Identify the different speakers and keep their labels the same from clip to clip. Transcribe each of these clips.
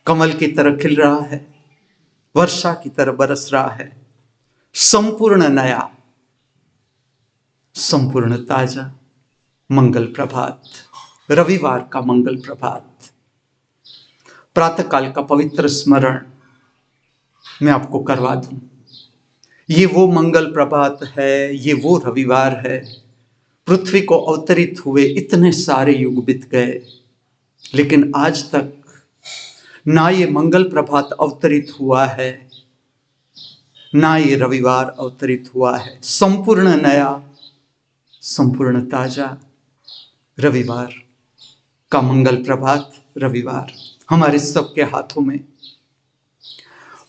Speaker 1: कमल की तरह खिल रहा है, वर्षा की तरह बरस रहा है, संपूर्ण नया, संपूर्ण ताजा मंगल प्रभात, रविवार का मंगल प्रभात। प्रातःकाल का पवित्र स्मरण मैं आपको करवा दूं। ये वो मंगल प्रभात है, ये वो रविवार है। पृथ्वी को अवतरित हुए इतने सारे युग बीत गए, लेकिन आज तक ना ये मंगल प्रभात अवतरित हुआ है, ना ये रविवार अवतरित हुआ है। संपूर्ण नया, संपूर्ण ताजा रविवार का मंगल प्रभात, रविवार हमारे सबके हाथों में।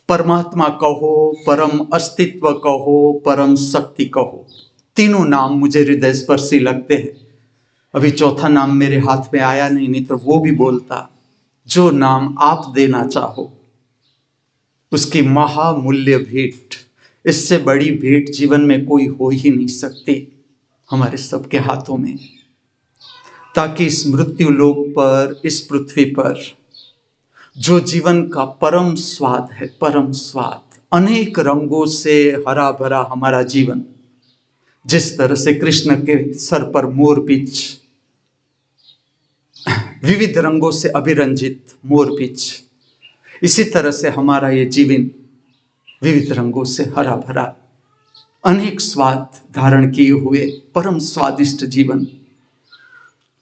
Speaker 1: परमात्मा कहो, परम अस्तित्व कहो, परम शक्ति कहो, तीनों नाम मुझे हृदय स्पर्शी लगते हैं। अभी चौथा नाम मेरे हाथ में आया नहीं तो वो भी बोलता। जो नाम आप देना चाहो, उसकी महामूल्य भेंट, इससे बड़ी भेंट जीवन में कोई हो ही नहीं सकती, हमारे सबके हाथों में। ताकि इस मृत्यु लोक पर, इस पृथ्वी पर जो जीवन का परम स्वाद है, परम स्वाद, अनेक रंगों से हरा भरा हमारा जीवन, जिस तरह से कृष्ण के सर पर मोरपींछ, विविध रंगों से अभिरंजित मोरपींछ, इसी तरह से हमारा ये जीवन विविध रंगों से हरा भरा, अनेक स्वाद धारण किए हुए परम स्वादिष्ट जीवन,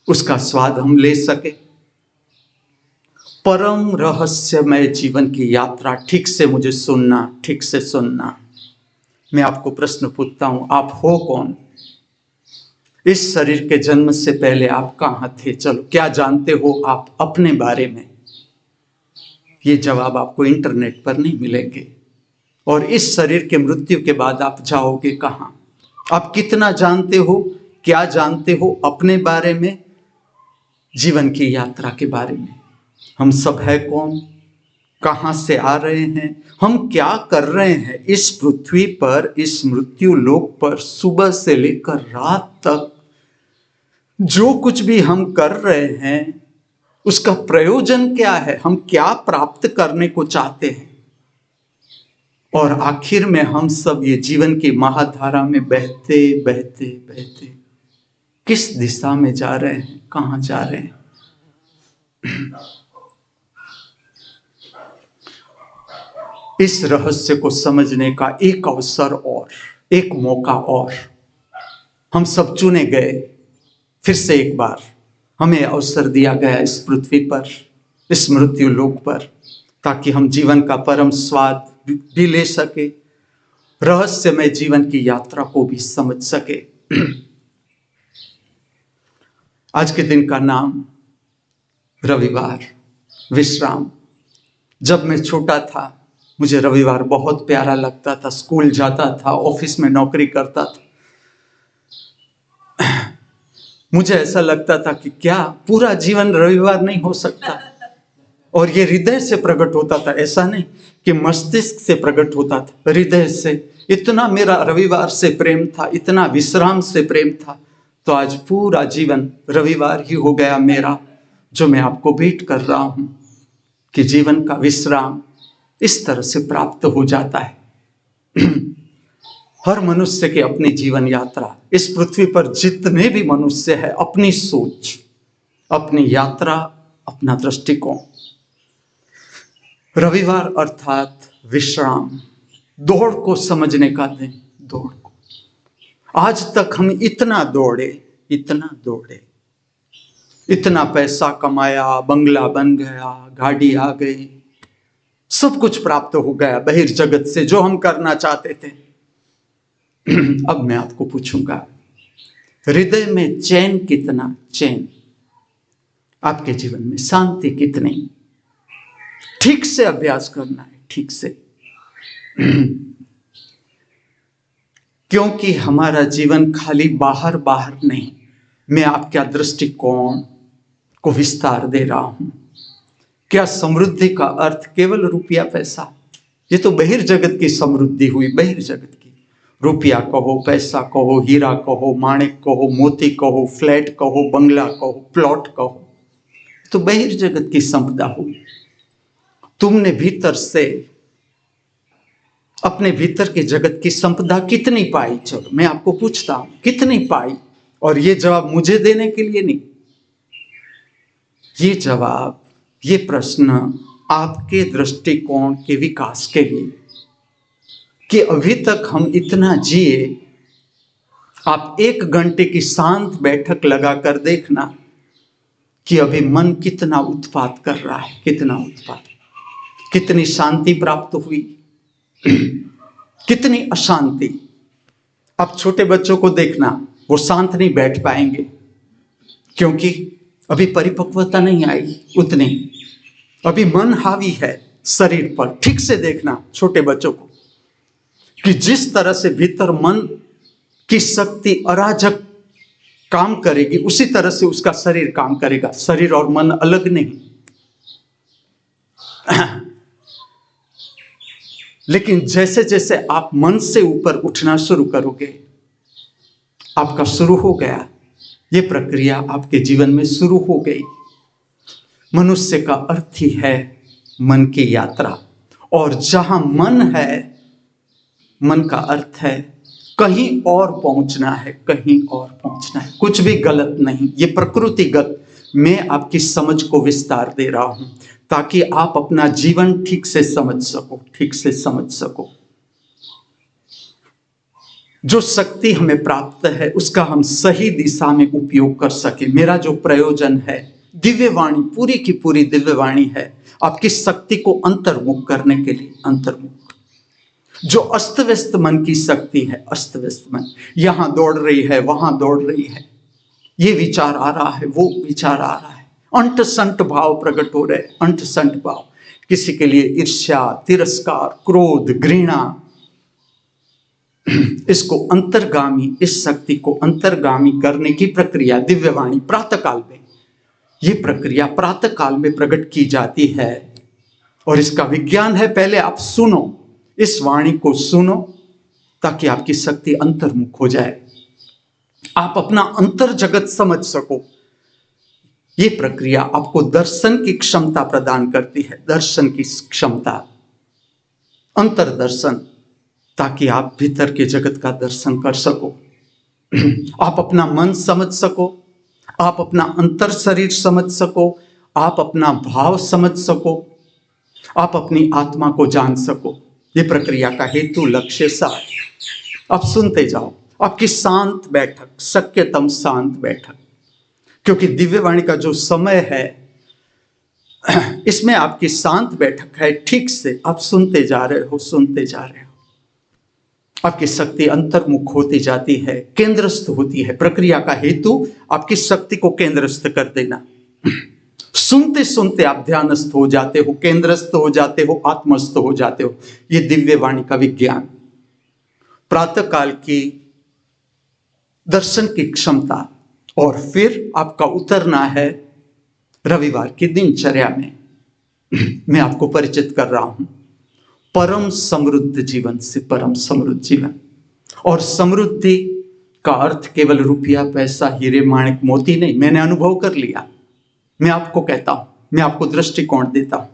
Speaker 1: उसका स्वाद हम ले सके। परम रहस्यमय जीवन की यात्रा, ठीक से मुझे सुनना, ठीक से सुनना। मैं आपको प्रश्न पूछता हूं, आप हो कौन? इस शरीर के जन्म से पहले आप कहां थे? चलो, क्या जानते हो आप अपने बारे में? ये जवाब आपको इंटरनेट पर नहीं मिलेंगे। और इस शरीर के मृत्यु के बाद आप जाओगे कहां? आप कितना जानते हो, क्या जानते हो अपने बारे में, जीवन की यात्रा के बारे में? हम सब है कौन? कहां से आ रहे हैं? हम क्या कर रहे हैं इस पृथ्वी पर, इस मृत्यु लोक पर? सुबह से लेकर रात तक जो कुछ भी हम कर रहे हैं, उसका प्रयोजन क्या है? हम क्या प्राप्त करने को चाहते हैं? और आखिर में हम सब ये जीवन की महाधारा में बहते बहते बहते किस दिशा में जा रहे हैं, कहां जा रहे हैं? इस रहस्य को समझने का एक अवसर और, एक मौका और हम सब चुने गए। फिर से एक बार हमें अवसर दिया गया इस पृथ्वी पर, इस मृत्यु लोक पर, ताकि हम जीवन का परम स्वाद भी ले सके, रहस्यमय जीवन की यात्रा को भी समझ सके। आज के दिन का नाम रविवार, विश्राम। जब मैं छोटा था, मुझे रविवार बहुत प्यारा लगता था। स्कूल जाता था, ऑफिस में नौकरी करता था, मुझे ऐसा लगता था कि क्या पूरा जीवन रविवार नहीं हो सकता? और ये हृदय से प्रकट होता था, ऐसा नहीं कि मस्तिष्क से प्रकट होता था, हृदय से। इतना मेरा रविवार से प्रेम था, इतना विश्राम से प्रेम था। तो आज पूरा जीवन रविवार ही हो गया मेरा, जो मैं आपको भेंट कर रहा हूं कि जीवन का विश्राम इस तरह से प्राप्त हो जाता है। हर मनुष्य की अपनी जीवन यात्रा, इस पृथ्वी पर जितने भी मनुष्य है, अपनी सोच, अपनी यात्रा, अपना दृष्टिकोण। रविवार अर्थात विश्राम, दौड़ को समझने का दिन, दौड़ को। आज तक हम इतना दौड़े, इतना दौड़े, इतना पैसा कमाया, बंगला बन गया, गाड़ी आ गई, सब कुछ प्राप्त हो गया बहिर्जगत से, जो हम करना चाहते थे। अब मैं आपको पूछूंगा, हृदय में चैन कितना? चैन आपके जीवन में शांति कितनी? ठीक से अभ्यास करना है, ठीक से। क्योंकि हमारा जीवन खाली बाहर बाहर नहीं, मैं आपका दृष्टिकोण को विस्तार दे रहा हूं। क्या समृद्धि का अर्थ केवल रुपया पैसा? ये तो बहिर्जगत की समृद्धि हुई, बहिर्जगत की। रुपया कहो, पैसा कहो, हीरा कहो, माणिक कहो, मोती कहो, फ्लैट कहो, बंगला कहो, प्लॉट कहो, तो बहिर्जगत की संपदा हुई। तुमने भीतर से अपने भीतर के जगत की संपदा कितनी पाई? चलो मैं आपको पूछता हूं, कितनी पाई? और ये जवाब मुझे देने के लिए नहीं, ये जवाब, ये प्रश्न आपके दृष्टिकोण के विकास के लिए, कि अभी तक हम इतना जिए। आप 1 घंटे की शांत बैठक लगाकर देखना कि अभी मन कितना उत्पात कर रहा है, कितना उत्पात, कितनी शांति प्राप्त हुई, कितनी अशांति। अब छोटे बच्चों को देखना, वो शांत नहीं बैठ पाएंगे क्योंकि अभी परिपक्वता नहीं आई उतनी, अभी मन हावी है शरीर पर। ठीक से देखना छोटे बच्चों को कि जिस तरह से भीतर मन की शक्ति अराजक काम करेगी, उसी तरह से उसका शरीर काम करेगा। शरीर और मन अलग नहीं। लेकिन जैसे जैसे आप मन से ऊपर उठना शुरू करोगे, आपका शुरू हो गया, ये प्रक्रिया आपके जीवन में शुरू हो गई। मनुष्य का अर्थ ही है मन की यात्रा, और जहां मन है, मन का अर्थ है कहीं और पहुंचना है, कहीं और पहुंचना है। कुछ भी गलत नहीं, ये प्रकृतिगत। मैं आपकी समझ को विस्तार दे रहा हूं ताकि आप अपना जीवन ठीक से समझ सको, ठीक से समझ सको। जो शक्ति हमें प्राप्त है उसका हम सही दिशा में उपयोग कर सके। मेरा जो प्रयोजन है, दिव्यवाणी, पूरी की पूरी दिव्यवाणी है आपकी शक्ति को अंतर्मुख करने के लिए। अंतर्मुख, जो अस्त व्यस्त मन की शक्ति है, अस्त व्यस्त मन यहां दौड़ रही है, वहां दौड़ रही है, ये विचार आ रहा है, वो विचार आ रहा है, अंट संट भाव प्रकट हो रहे, अंट संट भाव। किसी के लिए ईर्ष्या, तिरस्कार, क्रोध, घृणा, इसको अंतर्गामी, इस शक्ति को अंतर्गामी करने की प्रक्रिया दिव्यवाणी प्रातःकाल में, ये प्रक्रिया प्रातःकाल में प्रकट की जाती है। और इसका विज्ञान है, पहले आप सुनो, इस वाणी को सुनो ताकि आपकी शक्ति अंतर्मुख हो जाए, आप अपना अंतर जगत समझ सको। ये प्रक्रिया आपको दर्शन की क्षमता प्रदान करती है, दर्शन की क्षमता, अंतर्दर्शन, ताकि आप भीतर के जगत का दर्शन कर सको। आप अपना मन समझ सको, आप अपना अंतर शरीर समझ सको, आप अपना भाव समझ सको, आप अपनी आत्मा को जान सको। ये प्रक्रिया का हेतु, लक्ष्य, सार। आप सुनते जाओ। आपकी शांत बैठक, शक्यतम शांत बैठक, क्योंकि दिव्यवाणी का जो समय है इसमें आपकी शांत बैठक है। ठीक से आप सुनते जा रहे हो, सुनते जा रहे हो, आपकी शक्ति अंतर्मुख होती जाती है, केंद्रस्थ होती है। प्रक्रिया का हेतु आपकी शक्ति को केंद्रस्थ कर देना। सुनते सुनते आप ध्यानस्थ हो जाते हो, केंद्रस्थ हो जाते हो, आत्मस्थ हो जाते हो। ये दिव्यवाणी का विज्ञान। प्रातःकाल की दर्शन की क्षमता, और फिर आपका उतरना है रविवार की दिनचर्या में। मैं आपको परिचित कर रहा हूं परम समृद्ध जीवन से, परम समृद्ध जीवन। और समृद्धि का अर्थ केवल रुपया, पैसा, हीरे, माणिक, मोती नहीं। मैंने अनुभव कर लिया। मैं आपको कहता हूं, मैं आपको दृष्टिकोण देता हूं।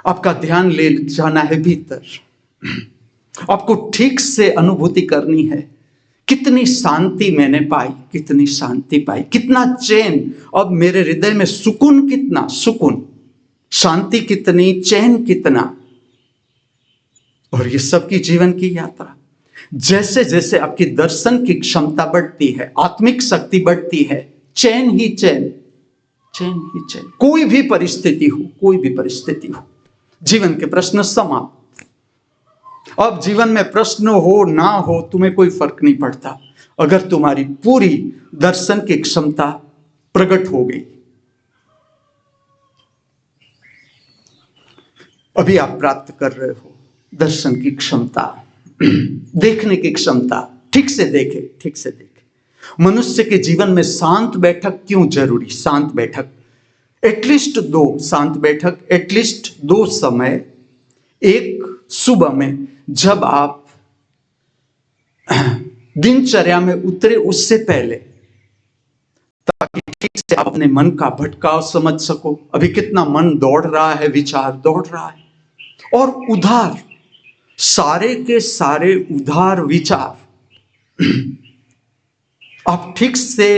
Speaker 1: आपका ध्यान ले जाना है भीतर, आपको ठीक से अनुभूति करनी है। कितनी शांति मैंने पाई, कितनी शांति पाई, कितना चैन। अब मेरे हृदय में सुकून, कितना सुकून, शांति कितनी, चैन कितना। और ये सबकी जीवन की यात्रा। जैसे जैसे आपकी दर्शन की क्षमता बढ़ती है, आत्मिक शक्ति बढ़ती है, चैन ही चैन, चैन ही चैन। कोई भी परिस्थिति हो, कोई भी परिस्थिति हो, जीवन के प्रश्न समाप्त। अब जीवन में प्रश्न हो ना हो, तुम्हें कोई फर्क नहीं पड़ता अगर तुम्हारी पूरी दर्शन की क्षमता प्रकट हो गई। अभी आप प्राप्त कर रहे हो दर्शन की क्षमता, देखने की क्षमता। ठीक से देखे, ठीक से देखे। मनुष्य के जीवन में शांत बैठक क्यों जरूरी? शांत बैठक एटलीस्ट 2 शांत बैठक, एटलीस्ट 2 समय। एक सुबह में जब आप दिनचर्या में उतरे, उससे पहले ताकि ठीक से आप अपने मन का भटकाव समझ सको। अभी कितना मन दौड़ रहा है, विचार दौड़ रहा है, और उधार, सारे के सारे उधार विचार। आप ठीक से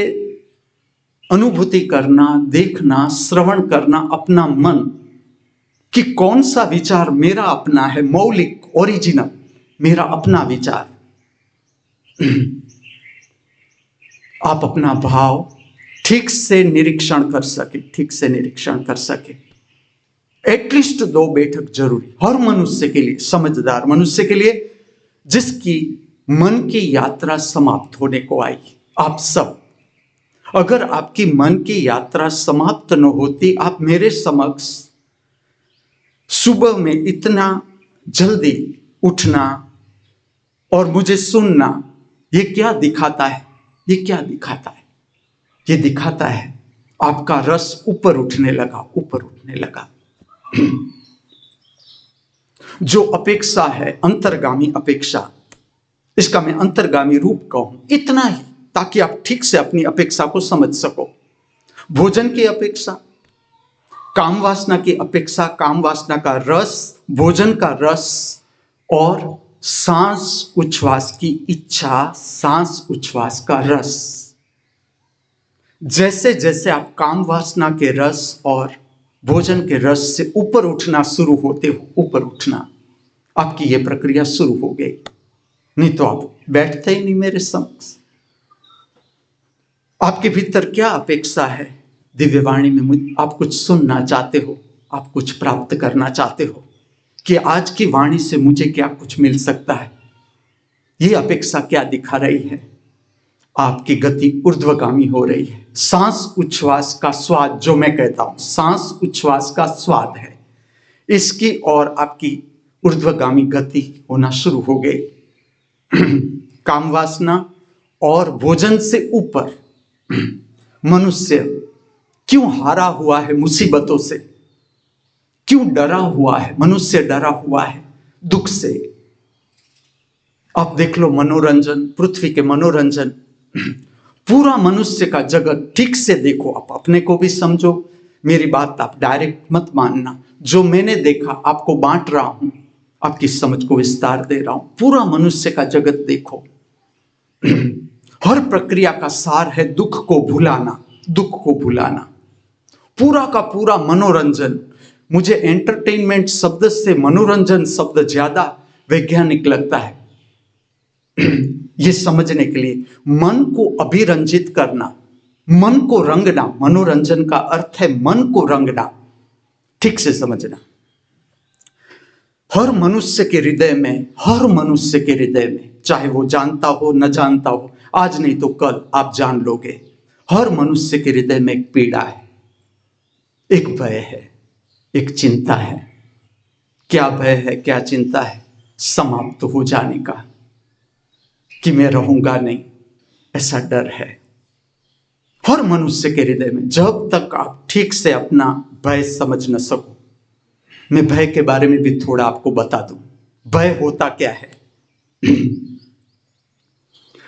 Speaker 1: अनुभूति करना, देखना, श्रवण करना अपना मन कि कौन सा विचार मेरा अपना है, मौलिक, ओरिजिनल, मेरा अपना विचार। आप अपना भाव ठीक से निरीक्षण कर सके, ठीक से निरीक्षण कर सके। एटलीस्ट 2 बैठक जरूरी हर मनुष्य के लिए, समझदार मनुष्य के लिए, जिसकी मन की यात्रा समाप्त होने को आई। आप सब, अगर आपकी मन की यात्रा समाप्त न होती, आप मेरे समक्ष सुबह में इतना जल्दी उठना और मुझे सुनना, ये क्या दिखाता है? ये क्या दिखाता है? ये दिखाता है आपका रस ऊपर उठने लगा, ऊपर उठने लगा। जो अपेक्षा है, अंतर्गामी अपेक्षा, इसका मैं अंतर्गामी रूप कहूं, इतना ही, ताकि आप ठीक से अपनी अपेक्षा को समझ सको। भोजन की अपेक्षा, काम वासना की अपेक्षा, काम वासना का रस, भोजन का रस, और सांस उच्छ्वास की इच्छा, सांस उच्छ्वास का रस। जैसे जैसे आप काम वासना के रस और भोजन के रस से ऊपर उठना शुरू होते हो, ऊपर उठना, आपकी ये प्रक्रिया शुरू हो गई। नहीं तो आप बैठते ही नहीं मेरे समक्ष। आपके भीतर क्या अपेक्षा है? दिव्यवाणी में आप कुछ सुनना चाहते हो, आप कुछ प्राप्त करना चाहते हो कि आज की वाणी से मुझे क्या कुछ मिल सकता है। ये अपेक्षा क्या दिखा रही है? आपकी गति ऊर्ध्वगामी हो रही है। सांस उच्छ्वास का स्वाद, जो मैं कहता हूं, सांस उच्छ्वास का स्वाद है, इसकी और आपकी ऊर्ध्वगामी गति होना शुरू हो गई। काम वासना और भोजन से ऊपर मनुष्य क्यों हारा हुआ है मुसीबतों से? क्यों डरा हुआ है? मनुष्य डरा हुआ है दुख से। आप देख लो मनोरंजन, पृथ्वी के मनोरंजन, पूरा मनुष्य का जगत ठीक से देखो। आप अपने को भी समझो, मेरी बात आप डायरेक्ट मत मानना, जो मैंने देखा आपको बांट रहा हूं, आपकी समझ को विस्तार दे रहा हूं। पूरा मनुष्य का जगत देखो। हर प्रक्रिया का सार है दुख को भुलाना, दुख को भुलाना। पूरा का पूरा मनोरंजन, मुझे एंटरटेनमेंट शब्द से मनोरंजन शब्द ज्यादा वैज्ञानिक लगता है। ये समझने के लिए मन को अभिरंजित करना, मन को रंगना, मनोरंजन का अर्थ है मन को रंगना। ठीक से समझना। हर मनुष्य के हृदय में, हर मनुष्य के हृदय में, चाहे वो जानता हो न जानता हो, आज नहीं तो कल आप जान लोगे, हर मनुष्य के हृदय में एक पीड़ा है, एक भय है, एक चिंता है। क्या भय है, क्या चिंता है? समाप्त हो जाने का, कि मैं रहूंगा नहीं, ऐसा डर है हर मनुष्य के हृदय में। जब तक आप ठीक से अपना भय समझ न सको, मैं भय के बारे में भी थोड़ा आपको बता दूं। भय होता क्या है?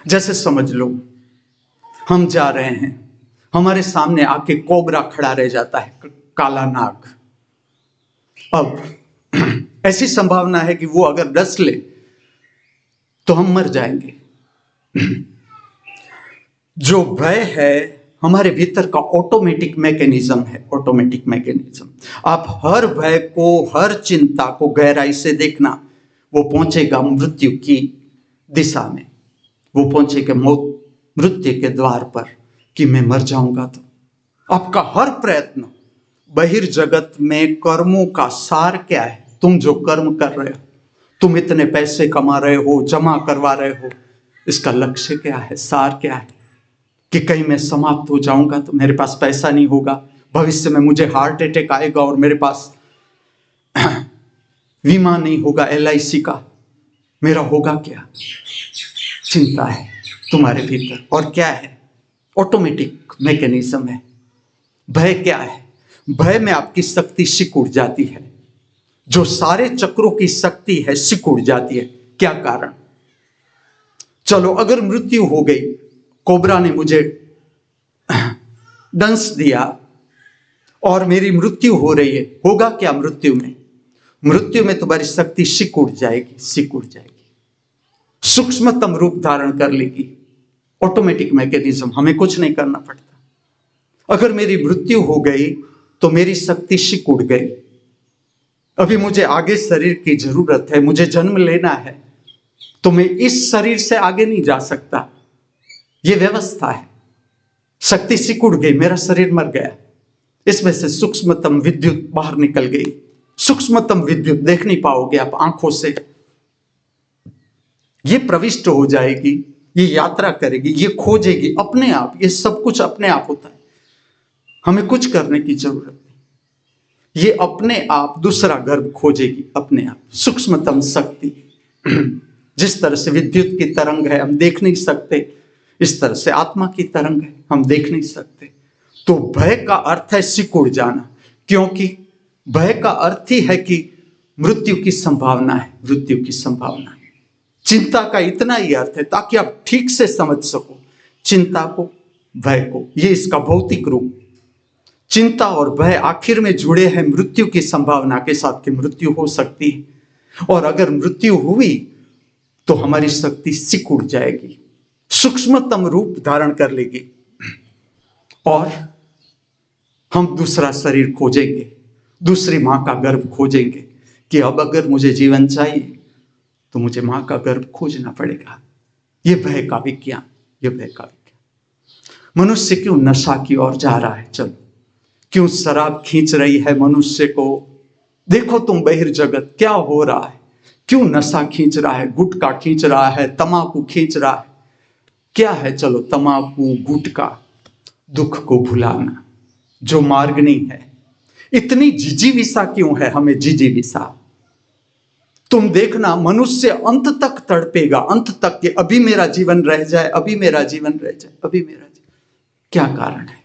Speaker 1: जैसे समझ लो, हम जा रहे हैं, हमारे सामने आके कोबरा खड़ा रह जाता है, काला नाग। अब ऐसी संभावना है कि वो अगर डस ले तो हम मर जाएंगे। जो भय है हमारे भीतर का ऑटोमेटिक मैकेनिज्म है, ऑटोमेटिक मैकेनिज्म। आप हर भय को, हर चिंता को गहराई से देखना, वो पहुंचेगा मृत्यु की दिशा में, वो पहुंचेगा मौत, मृत्यु के द्वार पर, कि मैं मर जाऊंगा। तो आपका हर प्रयत्न बहिर्जगत में कर्मों का सार क्या है? तुम जो कर्म कर रहे हो, तुम इतने पैसे कमा रहे हो, जमा करवा रहे हो, इसका लक्ष्य क्या है, सार क्या है? कि कहीं मैं समाप्त हो जाऊंगा तो मेरे पास पैसा नहीं होगा, भविष्य में मुझे हार्ट अटैक आएगा और मेरे पास बीमा नहीं होगा LIC का, मेरा होगा क्या? चिंता है तुम्हारे भीतर। और क्या है? ऑटोमेटिक मैकेनिज्म है। भय क्या है? भय में आपकी शक्ति सिकुड़ जाती है, जो सारे चक्रों की शक्ति है सिकुड़ जाती है। क्या कारण? चलो अगर मृत्यु हो गई, कोबरा ने मुझे दंश दिया और मेरी मृत्यु हो रही है, होगा क्या मृत्यु में? मृत्यु में तुम्हारी शक्ति सिकुड़ जाएगी, सिकुड़ जाएगी, सूक्ष्मतम रूप धारण कर लेगी। ऑटोमेटिक मैकेनिज्म, हमें कुछ नहीं करना पड़ता। अगर मेरी मृत्यु हो गई तो मेरी शक्ति सिकुड़ गई। अभी मुझे आगे शरीर की जरूरत है, मुझे जन्म लेना है, तो मैं इस शरीर से आगे नहीं जा सकता। यह व्यवस्था है। शक्ति सिकुड़ गई, मेरा शरीर मर गया, इसमें से सूक्ष्मतम विद्युत बाहर निकल गई। सूक्ष्मतम विद्युत देख नहीं पाओगे आप आंखों से, ये प्रविष्ट हो जाएगी, ये यात्रा करेगी, ये खोजेगी अपने आप। ये सब कुछ अपने आप होता है, हमें कुछ करने की जरूरत नहीं। ये अपने आप दूसरा गर्भ खोजेगी अपने आप। सूक्ष्मतम शक्ति, जिस तरह से विद्युत की तरंग है हम देख नहीं सकते, इस तरह से आत्मा की तरंग है, हम देख नहीं सकते। तो भय का अर्थ है सिकुड़ जाना, क्योंकि भय का अर्थ ही है कि मृत्यु की संभावना है, मृत्यु की संभावना है। चिंता का इतना ही अर्थ है, ताकि आप ठीक से समझ सको चिंता को, भय को। ये इसका भौतिक रूप। चिंता और भय आखिर में जुड़े हैं मृत्यु की संभावना के साथ, कि मृत्यु हो सकती है, और अगर मृत्यु हुई तो हमारी शक्ति सिकुड़ जाएगी, सूक्ष्मतम रूप धारण कर लेगी, और हम दूसरा शरीर खोजेंगे, दूसरी मां का गर्भ खोजेंगे, कि अब अगर मुझे जीवन चाहिए तो मुझे मां का गर्भ खोजना पड़ेगा। यह भय का विज्ञान, यह भय का विज्ञान। मनुष्य क्यों नशा की ओर जा रहा है? चलो, क्यों शराब खींच रही है मनुष्य को? देखो तुम बहिर्जगत क्या हो रहा है, क्यों नशा खींच रहा है, गुटखा खींच रहा है, तमाकू खींच रहा है। क्या है? चलो, तमाकू, गुटखा, दुख को भुलाना, जो मार्ग नहीं है। इतनी जिजीविसा क्यों है हमें? जिजीविसा, तुम देखना मनुष्य अंत तक तड़पेगा, अंत तक, कि अभी मेरा जीवन रह जाए, अभी मेरा जीवन रह जाए, अभी मेरा जीवन। क्या कारण है?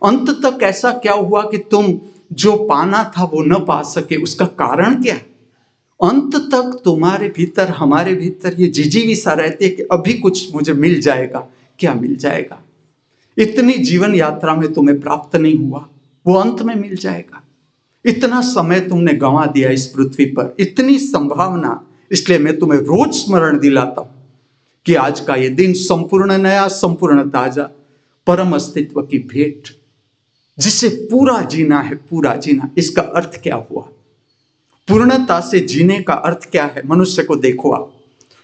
Speaker 1: अंत तक ऐसा क्या हुआ कि तुम जो पाना था वो न पा सके? उसका कारण क्या? अंत तक तुम्हारे भीतर, हमारे भीतर ये जिजीविसा रहती है कि अभी कुछ मुझे मिल जाएगा। क्या मिल जाएगा? इतनी जीवन यात्रा में तुम्हें प्राप्त नहीं हुआ, वो अंत में मिल जाएगा। इतना समय तुमने गंवा दिया इस पृथ्वी पर, इतनी संभावना। इसलिए मैं तुम्हें रोज स्मरण दिलाता हूं कि आज का ये दिन संपूर्ण नया, संपूर्ण ताजा, परम अस्तित्व की भेंट, जिसे पूरा जीना है, पूरा जीना। इसका अर्थ क्या हुआ? पूर्णता से जीने का अर्थ क्या है? मनुष्य को देखो आप,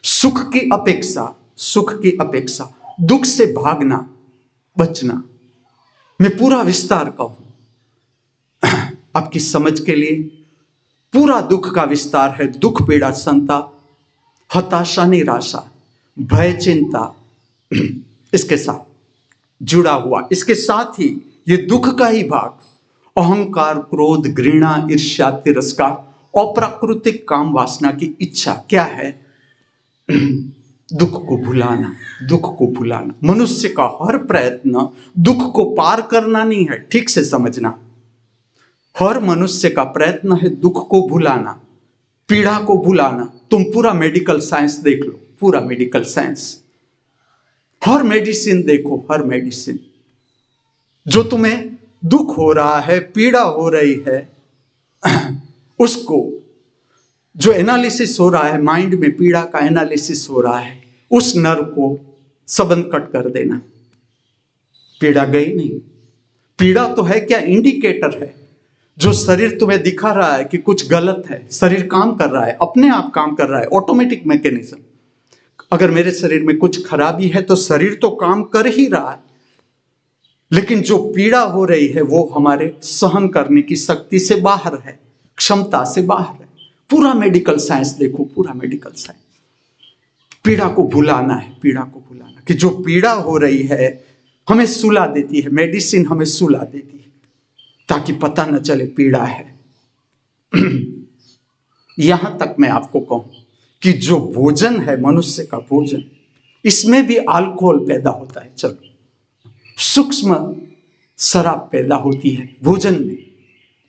Speaker 1: सुख की अपेक्षा, सुख की अपेक्षा दुख से भागना, बचना। मैं पूरा विस्तार कहूं आपकी समझ के लिए। पूरा दुख का विस्तार है। दुख, पीड़ा, संताप, हताशा, निराशा, भय, चिंता, इसके साथ जुड़ा हुआ। इसके साथ ही ये दुख का ही भाग, अहंकार, क्रोध, घृणा, ईर्ष्या, तिरस्कार, अप्राकृतिक काम वासना की इच्छा। क्या है? दुख को भुलाना, दुख को भुलाना। मनुष्य का हर प्रयत्न दुख को पार करना नहीं है, ठीक से समझना। हर मनुष्य का प्रयत्न है दुख को भुलाना, पीड़ा को भुलाना। तुम पूरा मेडिकल साइंस देख लो, पूरा मेडिकल साइंस, हर मेडिसिन देखो, हर मेडिसिन, जो तुम्हें दुख हो रहा है, पीड़ा हो रही है, उसको जो एनालिसिस हो रहा है, माइंड में पीड़ा का एनालिसिस हो रहा है, उस नर्व को सबंध कट कर देना। पीड़ा गई नहीं। पीड़ा तो है क्या? इंडिकेटर है। जो शरीर तुम्हें दिखा रहा है कि कुछ गलत है, शरीर काम कर रहा है, अपने आप काम कर रहा है, ऑटोमेटिक मैकेनिज्म। अगर मेरे शरीर में कुछ खराबी है तो शरीर तो काम कर ही रहा है, लेकिन जो पीड़ा हो रही है वो हमारे सहन करने की शक्ति से बाहर है, क्षमता से बाहर है। पूरा मेडिकल साइंस देखो, पूरा मेडिकल साइंस। पीड़ा को भुलाना है, पीड़ा को भुलाना, कि जो पीड़ा हो रही है हमें सुला देती है, मेडिसिन हमें सुला देती है, ताकि पता न चले पीड़ा है। यहां तक मैं आपको कहूं कि जो भोजन है, मनुष्य का भोजन, इसमें भी अल्कोहल पैदा होता है। चलो, सूक्ष्म शराब पैदा होती है भोजन में,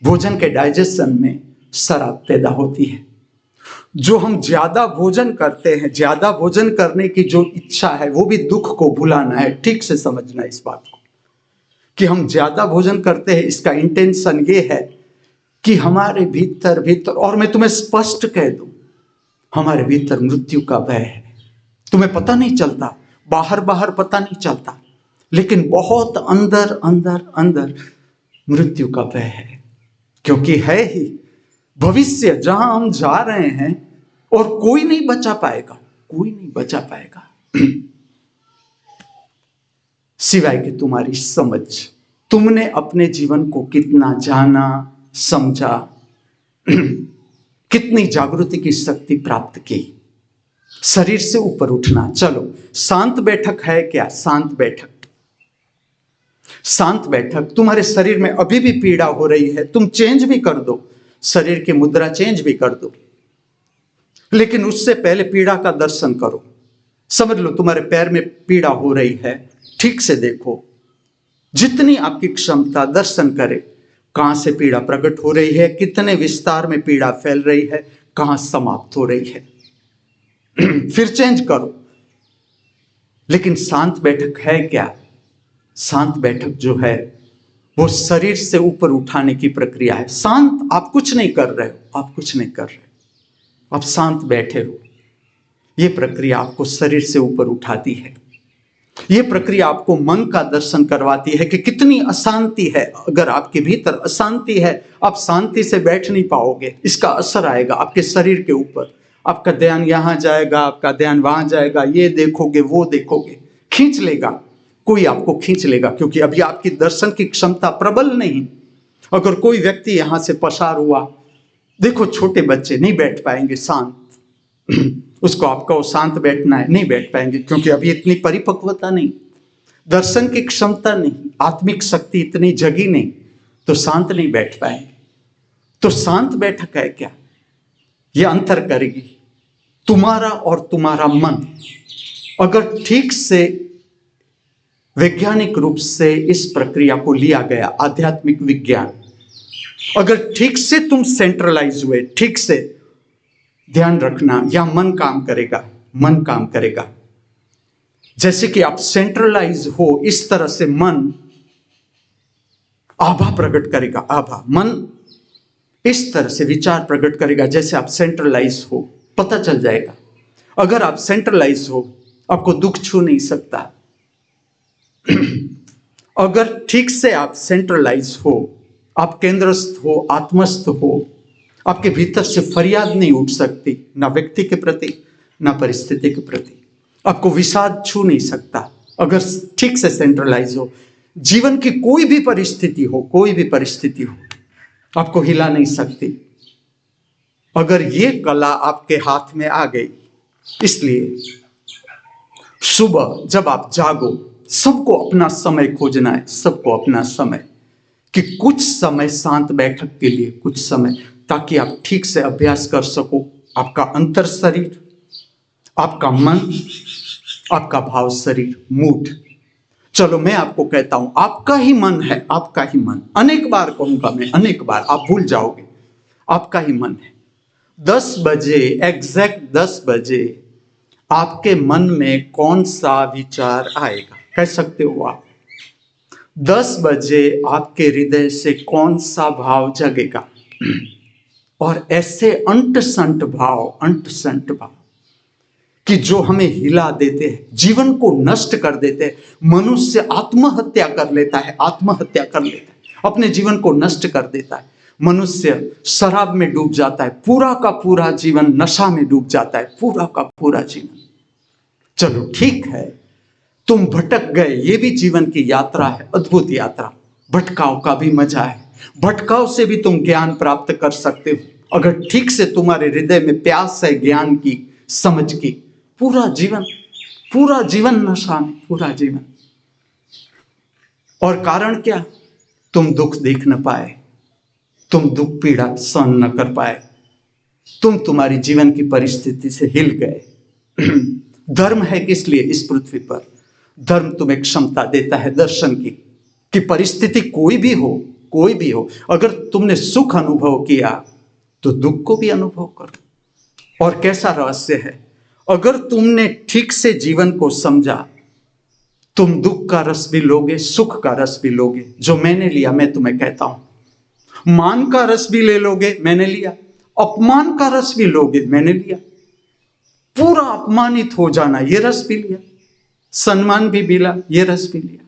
Speaker 1: भोजन के डाइजेशन में शराब पैदा होती है। जो हम ज्यादा भोजन करते हैं, ज्यादा भोजन करने की जो इच्छा है, वो भी दुख को भुलाना है। ठीक से समझना इस बात को। कि हम ज्यादा भोजन करते हैं, इसका इंटेंशन ये है कि हमारे भीतर भीतर, और मैं तुम्हें स्पष्ट कह दूं, हमारे भीतर मृत्यु का भय है। तुम्हें पता नहीं चलता, बाहर बाहर पता नहीं चलता, लेकिन बहुत अंदर अंदर अंदर मृत्यु का भय है। क्योंकि है ही भविष्य जहां हम जा रहे हैं, और कोई नहीं बचा पाएगा, कोई नहीं बचा पाएगा सिवाय कि तुम्हारी समझ। तुमने अपने जीवन को कितना जाना, समझा, कितनी जागृति की शक्ति प्राप्त की। शरीर से ऊपर उठना। चलो, शांत बैठक है क्या? शांत बैठक, शांत बैठक। तुम्हारे शरीर में अभी भी पीड़ा हो रही है, तुम चेंज भी कर दो, शरीर की मुद्रा चेंज भी कर दो, लेकिन उससे पहले पीड़ा का दर्शन करो। समझ लो तुम्हारे पैर में पीड़ा हो रही है, ठीक से देखो, जितनी आपकी क्षमता दर्शन करे, कहां से पीड़ा प्रकट हो रही है, कितने विस्तार में पीड़ा फैल रही है, कहां समाप्त हो रही है। फिर चेंज करो। लेकिन शांत बैठक है क्या? शांत बैठक जो है वो शरीर से ऊपर उठाने की प्रक्रिया है। शांत आप कुछ नहीं कर रहे हो, आप कुछ नहीं कर रहे हो, आप शांत बैठे हो। ये प्रक्रिया आपको शरीर से ऊपर उठाती है। ये प्रक्रिया आपको मन का दर्शन करवाती है कि कितनी अशांति है। अगर आपके भीतर अशांति है, आप शांति से बैठ नहीं पाओगे। इसका असर आएगा आपके शरीर के ऊपर। आपका ध्यान यहां जाएगा, आपका ध्यान वहां जाएगा, ये देखोगे, वो देखोगे, खींच लेगा, कोई आपको खींच लेगा, क्योंकि अभी आपकी दर्शन की क्षमता प्रबल नहीं। अगर कोई व्यक्ति यहां से पसार हुआ, देखो छोटे बच्चे नहीं बैठ पाएंगे शांत, उसको आपका शांत बैठना है, नहीं बैठ पाएंगे, क्योंकि अभी इतनी परिपक्वता नहीं, दर्शन की क्षमता नहीं, आत्मिक शक्ति इतनी जगी नहीं, तो शांत नहीं बैठ पाएंगे। तो शांत बैठक है क्या? यह अंतर करेगी तुम्हारा और तुम्हारा मन। अगर ठीक से वैज्ञानिक रूप से इस प्रक्रिया को लिया गया, आध्यात्मिक विज्ञान, अगर ठीक से तुम सेंट्रलाइज हुए, ठीक से ध्यान रखना, या मन काम करेगा, मन काम करेगा। जैसे कि आप सेंट्रलाइज हो, इस तरह से मन आभा प्रकट करेगा। आभा, मन इस तरह से विचार प्रकट करेगा जैसे आप सेंट्रलाइज हो, पता चल जाएगा। अगर आप सेंट्रलाइज हो, आपको दुख छू नहीं सकता। अगर ठीक से आप सेंट्रलाइज हो, आप केंद्रस्थ हो, आत्मस्थ हो, आपके भीतर से फरियाद नहीं उठ सकती, ना व्यक्ति के प्रति, ना परिस्थिति के प्रति। आपको विषाद छू नहीं सकता अगर ठीक से सेंट्रलाइज हो। जीवन की कोई भी परिस्थिति हो, कोई भी परिस्थिति हो, आपको हिला नहीं सकती अगर ये कला आपके हाथ में आ गई। इसलिए सुबह जब आप जागो, सबको अपना समय खोजना है, सबको अपना समय, कि कुछ समय शांत बैठक के लिए, कुछ समय, ताकि आप ठीक से अभ्यास कर सको। आपका अंतर शरीर, आपका मन, आपका भाव शरीर, मूड। चलो मैं आपको कहता हूं, आपका ही मन है, आपका ही मन, अनेक बार कहूंगा मैं, अनेक बार, आप भूल जाओगे, आपका ही मन है। 10 बजे, एग्जैक्ट 10 बजे आपके मन में कौन सा विचार आएगा, कह सकते हो आप? 10 बजे आपके हृदय से कौन सा भाव जगेगा? और ऐसे अंट संट भाव कि जो हमें हिला देते हैं, जीवन को नष्ट कर देते हैं। मनुष्य आत्महत्या कर लेता है, आत्महत्या कर लेता है, अपने जीवन को नष्ट कर देता है। मनुष्य शराब में डूब जाता है, पूरा का पूरा जीवन नशा में डूब जाता है, पूरा का पूरा जीवन। चलो ठीक है, तुम भटक गए, ये भी जीवन की यात्रा है, अद्भुत यात्रा। भटकाव का भी मजा है, भटकाव से भी तुम ज्ञान प्राप्त कर सकते हो अगर ठीक से तुम्हारे हृदय में प्यास है ज्ञान की, समझ की। पूरा जीवन नशा में, पूरा जीवन। और कारण क्या? तुम दुख देख न पाए, तुम दुख पीड़ा सहन न कर पाए, तुम तुम्हारी जीवन की परिस्थिति से हिल गए। धर्म है किस लिए इस पृथ्वी पर? धर्म तुम्हें क्षमता देता है दर्शन की, कि परिस्थिति कोई भी हो, अगर तुमने सुख अनुभव किया तो दुख को भी अनुभव करो। और कैसा रहस्य है, अगर तुमने ठीक से जीवन को समझा तुम दुख का रस भी लोगे, सुख का रस भी लोगे, जो मैंने लिया मैं तुम्हें कहता हूं। मान का रस भी ले लोगे, मैंने लिया। अपमान का रस भी लोगे, मैंने लिया। पूरा अपमानित हो जाना, ये रस भी लिया। सम्मान भी मिला, ये रस भी लिया।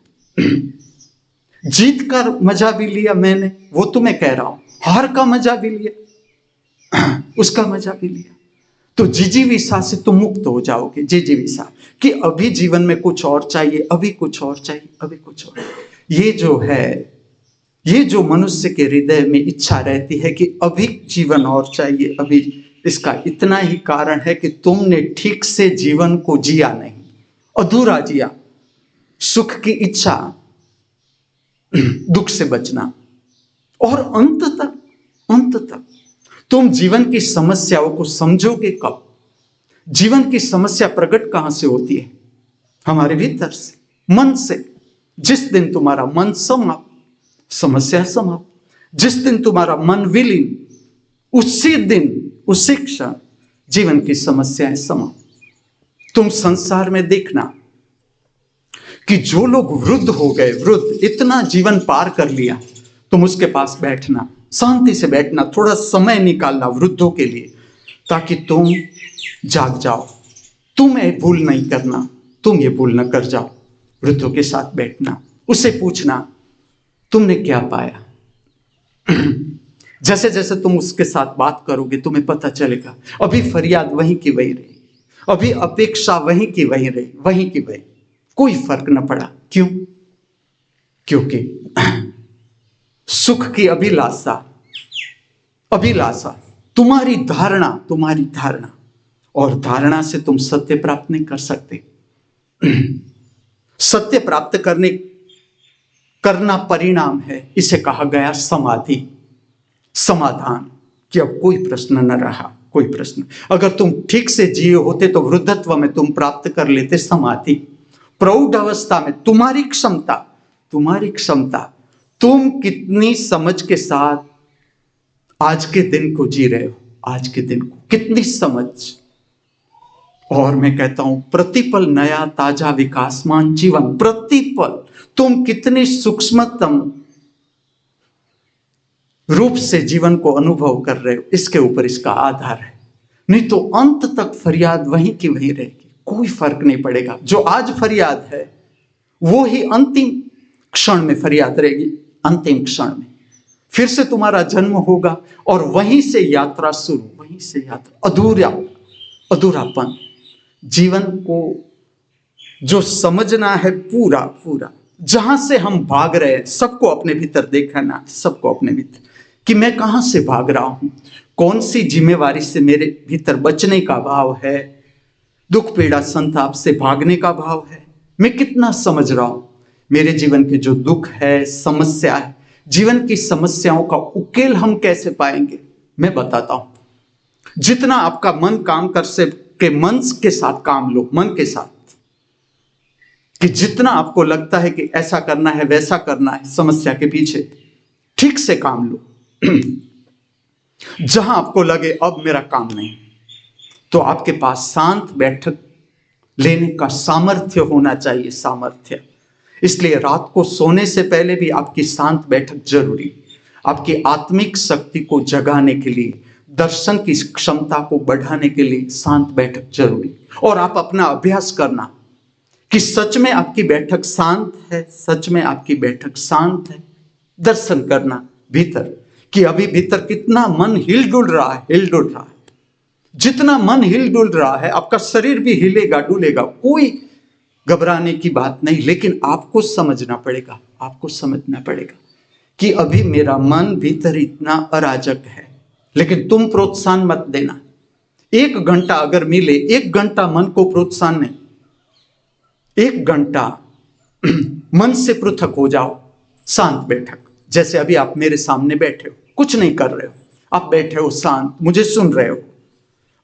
Speaker 1: जीत का मजा भी लिया मैंने, वो तुम्हें कह रहा हूं। हार का मजा भी लिया, उसका मजा भी लिया। तो जिजीविषा से तुम मुक्त हो जाओगे। जिजीविषा कि अभी जीवन में कुछ और चाहिए, अभी कुछ और चाहिए, अभी कुछ और। ये जो है, ये जो मनुष्य के हृदय में इच्छा रहती है कि अभी जीवन और चाहिए अभी, इसका इतना ही कारण है कि तुमने ठीक से जीवन को जिया नहीं, अधूरा जिया। सुख की इच्छा, दुख से बचना, और अंत तक तुम जीवन की समस्याओं को समझोगे कब? जीवन की समस्या प्रकट कहां से होती है? हमारे भीतर से, मन से। जिस दिन तुम्हारा मन समाप्त, समस्या समाप्त। जिस दिन तुम्हारा मन विलीन, उसी दिन, उसी क्षण जीवन की समस्याएं समाप्त। तुम संसार में देखना कि जो लोग वृद्ध हो गए, वृद्ध, इतना जीवन पार कर लिया, तुम उसके पास बैठना, शांति से बैठना, थोड़ा समय निकालना वृद्धों के लिए, ताकि तुम जाग जाओ। तुम ये भूल नहीं करना, तुम ये भूल न कर जाओ। वृद्धों के साथ बैठना, उससे पूछना तुमने क्या पाया। जैसे जैसे तुम उसके साथ बात करोगे तुम्हें पता चलेगा अभी फरियाद वहीं की वहीं रही, अभी अपेक्षा वहीं की वहीं रही, वहीं की वहीं, कोई फर्क न पड़ा। क्यों? क्योंकि सुख की अभिलाषा, अभिलाषा तुम्हारी धारणा, और धारणा से तुम सत्य प्राप्त नहीं कर सकते। सत्य प्राप्त करना परिणाम है। इसे कहा गया समाधि, समाधान, कि अब कोई प्रश्न न रहा, कोई प्रश्न। अगर तुम ठीक से जिए होते तो वृद्धत्व में तुम प्राप्त कर लेते समाधि। प्रौढ़ अवस्था में तुम्हारी क्षमता, तुम कितनी समझ के साथ आज के दिन को जी रहे हो, आज के दिन को कितनी समझ। और मैं कहता हूं प्रतिपल नया ताजा विकासमान जीवन, प्रतिपल तुम कितनी सूक्ष्मतम रूप से जीवन को अनुभव कर रहे हो, इसके ऊपर इसका आधार है। नहीं तो अंत तक फरियाद वहीं की वहीं रहेगी, कोई फर्क नहीं पड़ेगा। जो आज फरियाद है वो ही अंतिम क्षण में फरियाद रहेगी। अंतिम क्षण में फिर से तुम्हारा जन्म होगा और वहीं से यात्रा शुरू, वहीं से यात्रा, अधूरापन। जीवन को जो समझना है पूरा पूरा, जहां से हम भाग रहे हैं, सबको अपने भीतर देखना, सबको अपने भीतर कि मैं कहां से भाग रहा हूं, कौन सी जिम्मेवारी से मेरे भीतर बचने का भाव है, दुख पीड़ा संताप से भागने का भाव है। मैं कितना समझ रहा हूं मेरे जीवन के जो दुख है, समस्या है, जीवन की समस्याओं का उकेल हम कैसे पाएंगे, मैं बताता हूं। जितना आपका मन काम कर सके, मन के साथ काम लो, मन के साथ, कि जितना आपको लगता है कि ऐसा करना है, वैसा करना है, समस्या के पीछे ठीक से काम लो। जहां आपको लगे अब मेरा काम नहीं, तो आपके पास शांत बैठक लेने का सामर्थ्य होना चाहिए, सामर्थ्य। इसलिए रात को सोने से पहले भी आपकी शांत बैठक जरूरी, आपकी आत्मिक शक्ति को जगाने के लिए, दर्शन की क्षमता को बढ़ाने के लिए शांत बैठक जरूरी। और आप अपना अभ्यास करना कि सच में आपकी बैठक शांत है, सच में आपकी बैठक शांत है। दर्शन करना भीतर कि अभी भीतर कितना मन हिल डुल रहा है, हिल डुल रहा है। जितना मन हिल डुल रहा है आपका शरीर भी हिलेगा डुलेगा, कोई घबराने की बात नहीं। लेकिन आपको समझना पड़ेगा, आपको समझना पड़ेगा कि अभी मेरा मन भीतर इतना अराजक है। लेकिन तुम प्रोत्साहन मत देना। 1 घंटा अगर मिले, 1 घंटा मन को प्रोत्साहन नहीं, 1 घंटा मन से पृथक हो जाओ, शांत बैठक। जैसे अभी आप मेरे सामने बैठे हो, कुछ नहीं कर रहे हो, आप बैठे हो शांत, मुझे सुन रहे हो,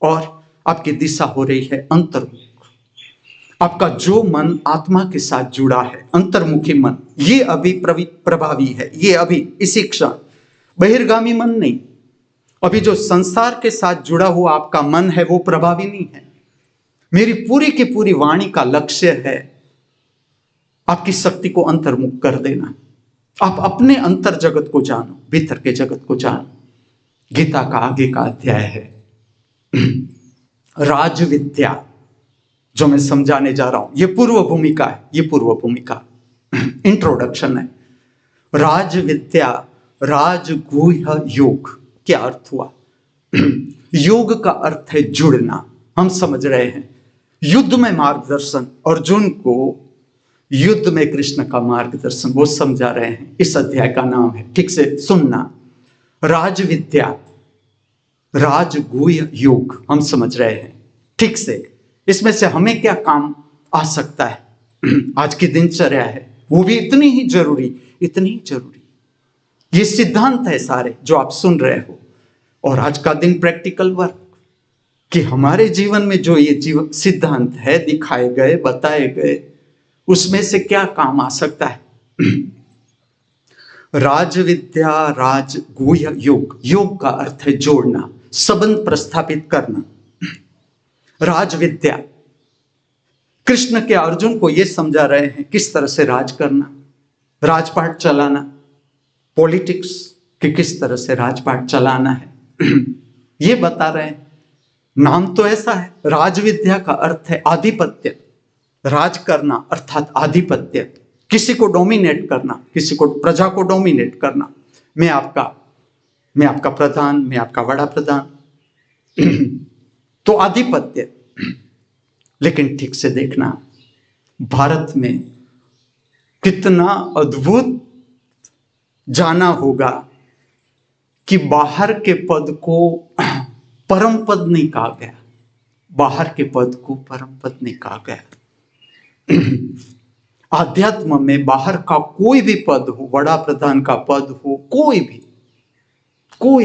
Speaker 1: और आपकी दिशा हो रही है अंतर्मुख। आपका जो मन आत्मा के साथ जुड़ा है, अंतर्मुखी मन, ये अभी प्रभावी है, ये अभी इसी क्षण। बहिर्गामी मन नहीं। अभी जो संसार के साथ जुड़ा हुआ आपका मन है वो प्रभावी नहीं है। मेरी पूरी की पूरी वाणी का लक्ष्य है आपकी शक्ति को अंतर्मुख कर देना। आप अपने अंतर जगत को जानो, भीतर के जगत को जानो। गीता का आगे का अध्याय है राज विद्या, जो मैं समझाने जा रहा हूं। ये पूर्व भूमिका है, ये पूर्व भूमिका इंट्रोडक्शन है। राज विद्या, राजगुह्य योग क्या अर्थ हुआ? योग का अर्थ है जुड़ना। हम समझ रहे हैं युद्ध में मार्गदर्शन, अर्जुन को युद्ध में कृष्ण का मार्गदर्शन, वो समझा रहे हैं। इस अध्याय का नाम है, ठीक से सुनना, राज विद्या, राजगुह्य योग। हम समझ रहे हैं ठीक से। इसमें से हमें क्या काम आ सकता है? आज की दिनचर्या है, वो भी इतनी ही जरूरी, इतनी ही जरूरी। ये सिद्धांत है सारे जो आप सुन रहे हो। और आज का दिन प्रैक्टिकल वर्क, कि हमारे जीवन में जो ये जीवन सिद्धांत है, दिखाए गए, बताए गए, उसमें से क्या काम आ सकता है? राज विद्या, राजगुह्य योग। योग का अर्थ है जोड़ना, संबंध प्रस्थापित करना। राज विद्या, कृष्ण के अर्जुन को यह समझा रहे हैं किस तरह से राज करना, राजपाट चलाना, पॉलिटिक्स कि किस तरह से राजपाट चलाना है। ये बता रहे हैं। नाम तो ऐसा है, राज विद्या का अर्थ है आधिपत्य, राज करना अर्थात आधिपत्य, किसी को डोमिनेट करना, किसी को, प्रजा को डोमिनेट करना। मैं आपका प्रधान, मैं आपका बड़ा प्रधान, तो आधिपत्य। लेकिन ठीक से देखना, भारत में कितना अद्भुत जाना होगा कि बाहर के पद को परम पद नहीं कहा गया, बाहर के पद को परम पद नहीं कहा गया। आध्यात्म में बाहर का कोई भी पद हो, बड़ा प्रधान का पद हो, कोई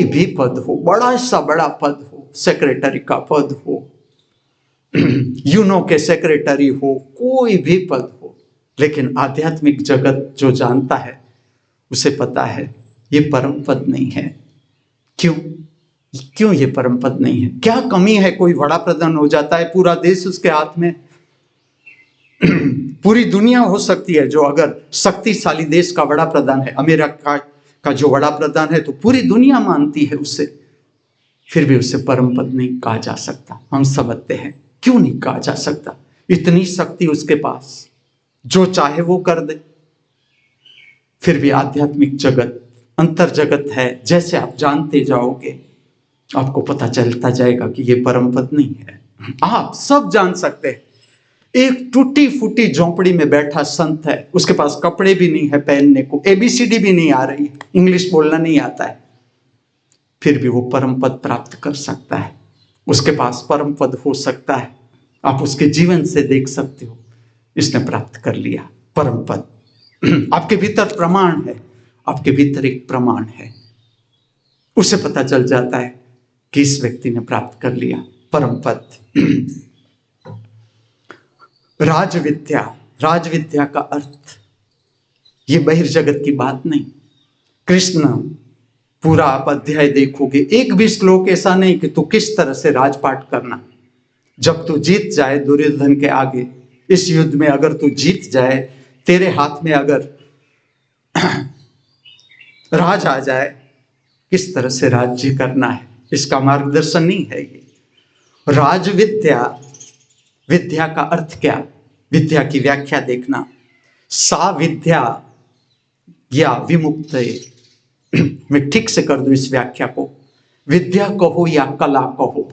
Speaker 1: भी पद हो, बड़ा सा बड़ा पद हो, सेक्रेटरी का पद हो, यूनो के सेक्रेटरी हो, कोई भी पद हो, लेकिन आध्यात्मिक जगत जो जानता है उसे पता है ये परम पद नहीं है। क्यों ये परम पद नहीं है? क्या कमी है? कोई बड़ा प्रधान हो जाता है, पूरा देश उसके हाथ में, पूरी दुनिया हो सकती है। जो अगर शक्तिशाली देश का बड़ा प्रधान है, अमेरिका का जो बड़ा प्रधान है, तो पूरी दुनिया मानती है उसे, फिर भी उसे परम पद नहीं कहा जा सकता। हम समझते हैं क्यों नहीं कहा जा सकता? इतनी शक्ति उसके पास, जो चाहे वो कर दे। फिर भी आध्यात्मिक जगत, अंतर जगत है, जैसे आप जानते जाओगे आपको पता चलता जाएगा कि ये परम पद नहीं है। आप सब जान सकते हैं, एक टूटी फूटी झोंपड़ी में बैठा संत है, उसके पास कपड़े भी नहीं है पहनने को, ABCD भी नहीं आ रही, इंग्लिश बोलना नहीं आता है, फिर भी वो परम पद प्राप्त कर सकता है। उसके पास परम पद हो सकता है। आप उसके जीवन से देख सकते हो, इसने प्राप्त कर लिया परम पद। आपके भीतर प्रमाण है, आपके भीतर एक प्रमाण है, उसे पता चल जाता है कि इस व्यक्ति ने प्राप्त कर लिया परम पद। राजविद्या, राजविद्या का अर्थ ये बहिर्जगत की बात नहीं। कृष्ण पूरा आप अध्याय देखोगे, एक भी श्लोक ऐसा नहीं कि तू किस तरह से राजपाट करना। जब तू जीत जाए दुर्योधन के आगे, इस युद्ध में अगर तू जीत जाए, तेरे हाथ में अगर राज आ जाए, किस तरह से राज्य करना है, इसका मार्गदर्शन नहीं है ये। राजविद्या, विद्या का अर्थ क्या? विद्या की व्याख्या देखना। सा विद्या या विमुक्त, मैं ठीक से कर दूं इस व्याख्या को, विद्या कहो या कला कहो,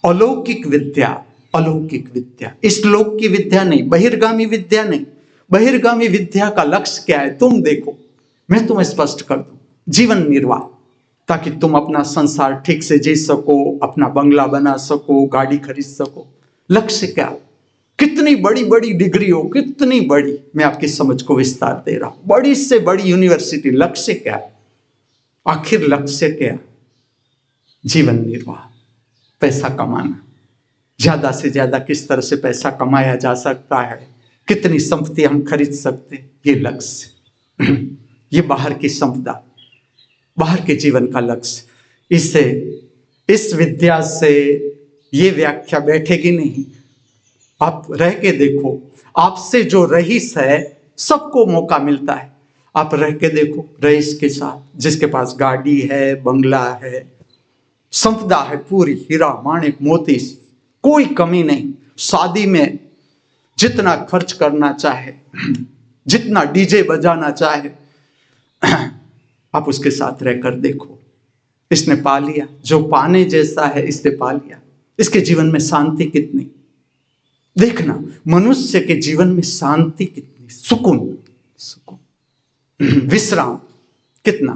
Speaker 1: अलौकिक विद्या, अलौकिक विद्या, इस लोक की विद्या नहीं, बहिर्गामी विद्या नहीं। बहिर्गामी विद्या का लक्ष्य क्या है? तुम देखो, मैं तुम्हें स्पष्ट कर दूं, जीवन निर्वाह, ताकि तुम अपना संसार ठीक से जी सको, अपना बंगला बना सको, गाड़ी खरीद सको। लक्ष्य क्या? कितनी बड़ी बड़ी डिग्री हो, कितनी बड़ी, मैं आपकी समझ को विस्तार दे रहा हूं, बड़ी से बड़ी यूनिवर्सिटी, लक्ष्य क्या? आखिर लक्ष्य क्या? जीवन निर्वाह, पैसा कमाना, ज्यादा से ज्यादा किस तरह से पैसा कमाया जा सकता है, कितनी संपत्ति हम खरीद सकते, ये लक्ष्य। ये बाहर की संपदा, बाहर के जीवन का लक्ष्य। इससे, इस विद्या से ये व्याख्या बैठेगी नहीं आप रह के देखो, आपसे जो रईस है सबको मौका मिलता है, आप रह के देखो रईस के साथ, जिसके पास गाड़ी है, बंगला है, संपदा है पूरी, हीरा माणिक मोती, कोई कमी नहीं, शादी में जितना खर्च करना चाहे, जितना डीजे बजाना चाहे, आप उसके साथ रहकर देखो, इसने पा लिया जो पाने जैसा है, इसने पा लिया। इसके जीवन में शांति कितनी, देखना मनुष्य के जीवन में शांति कितनी, सुकून, सुकून, विश्राम कितना।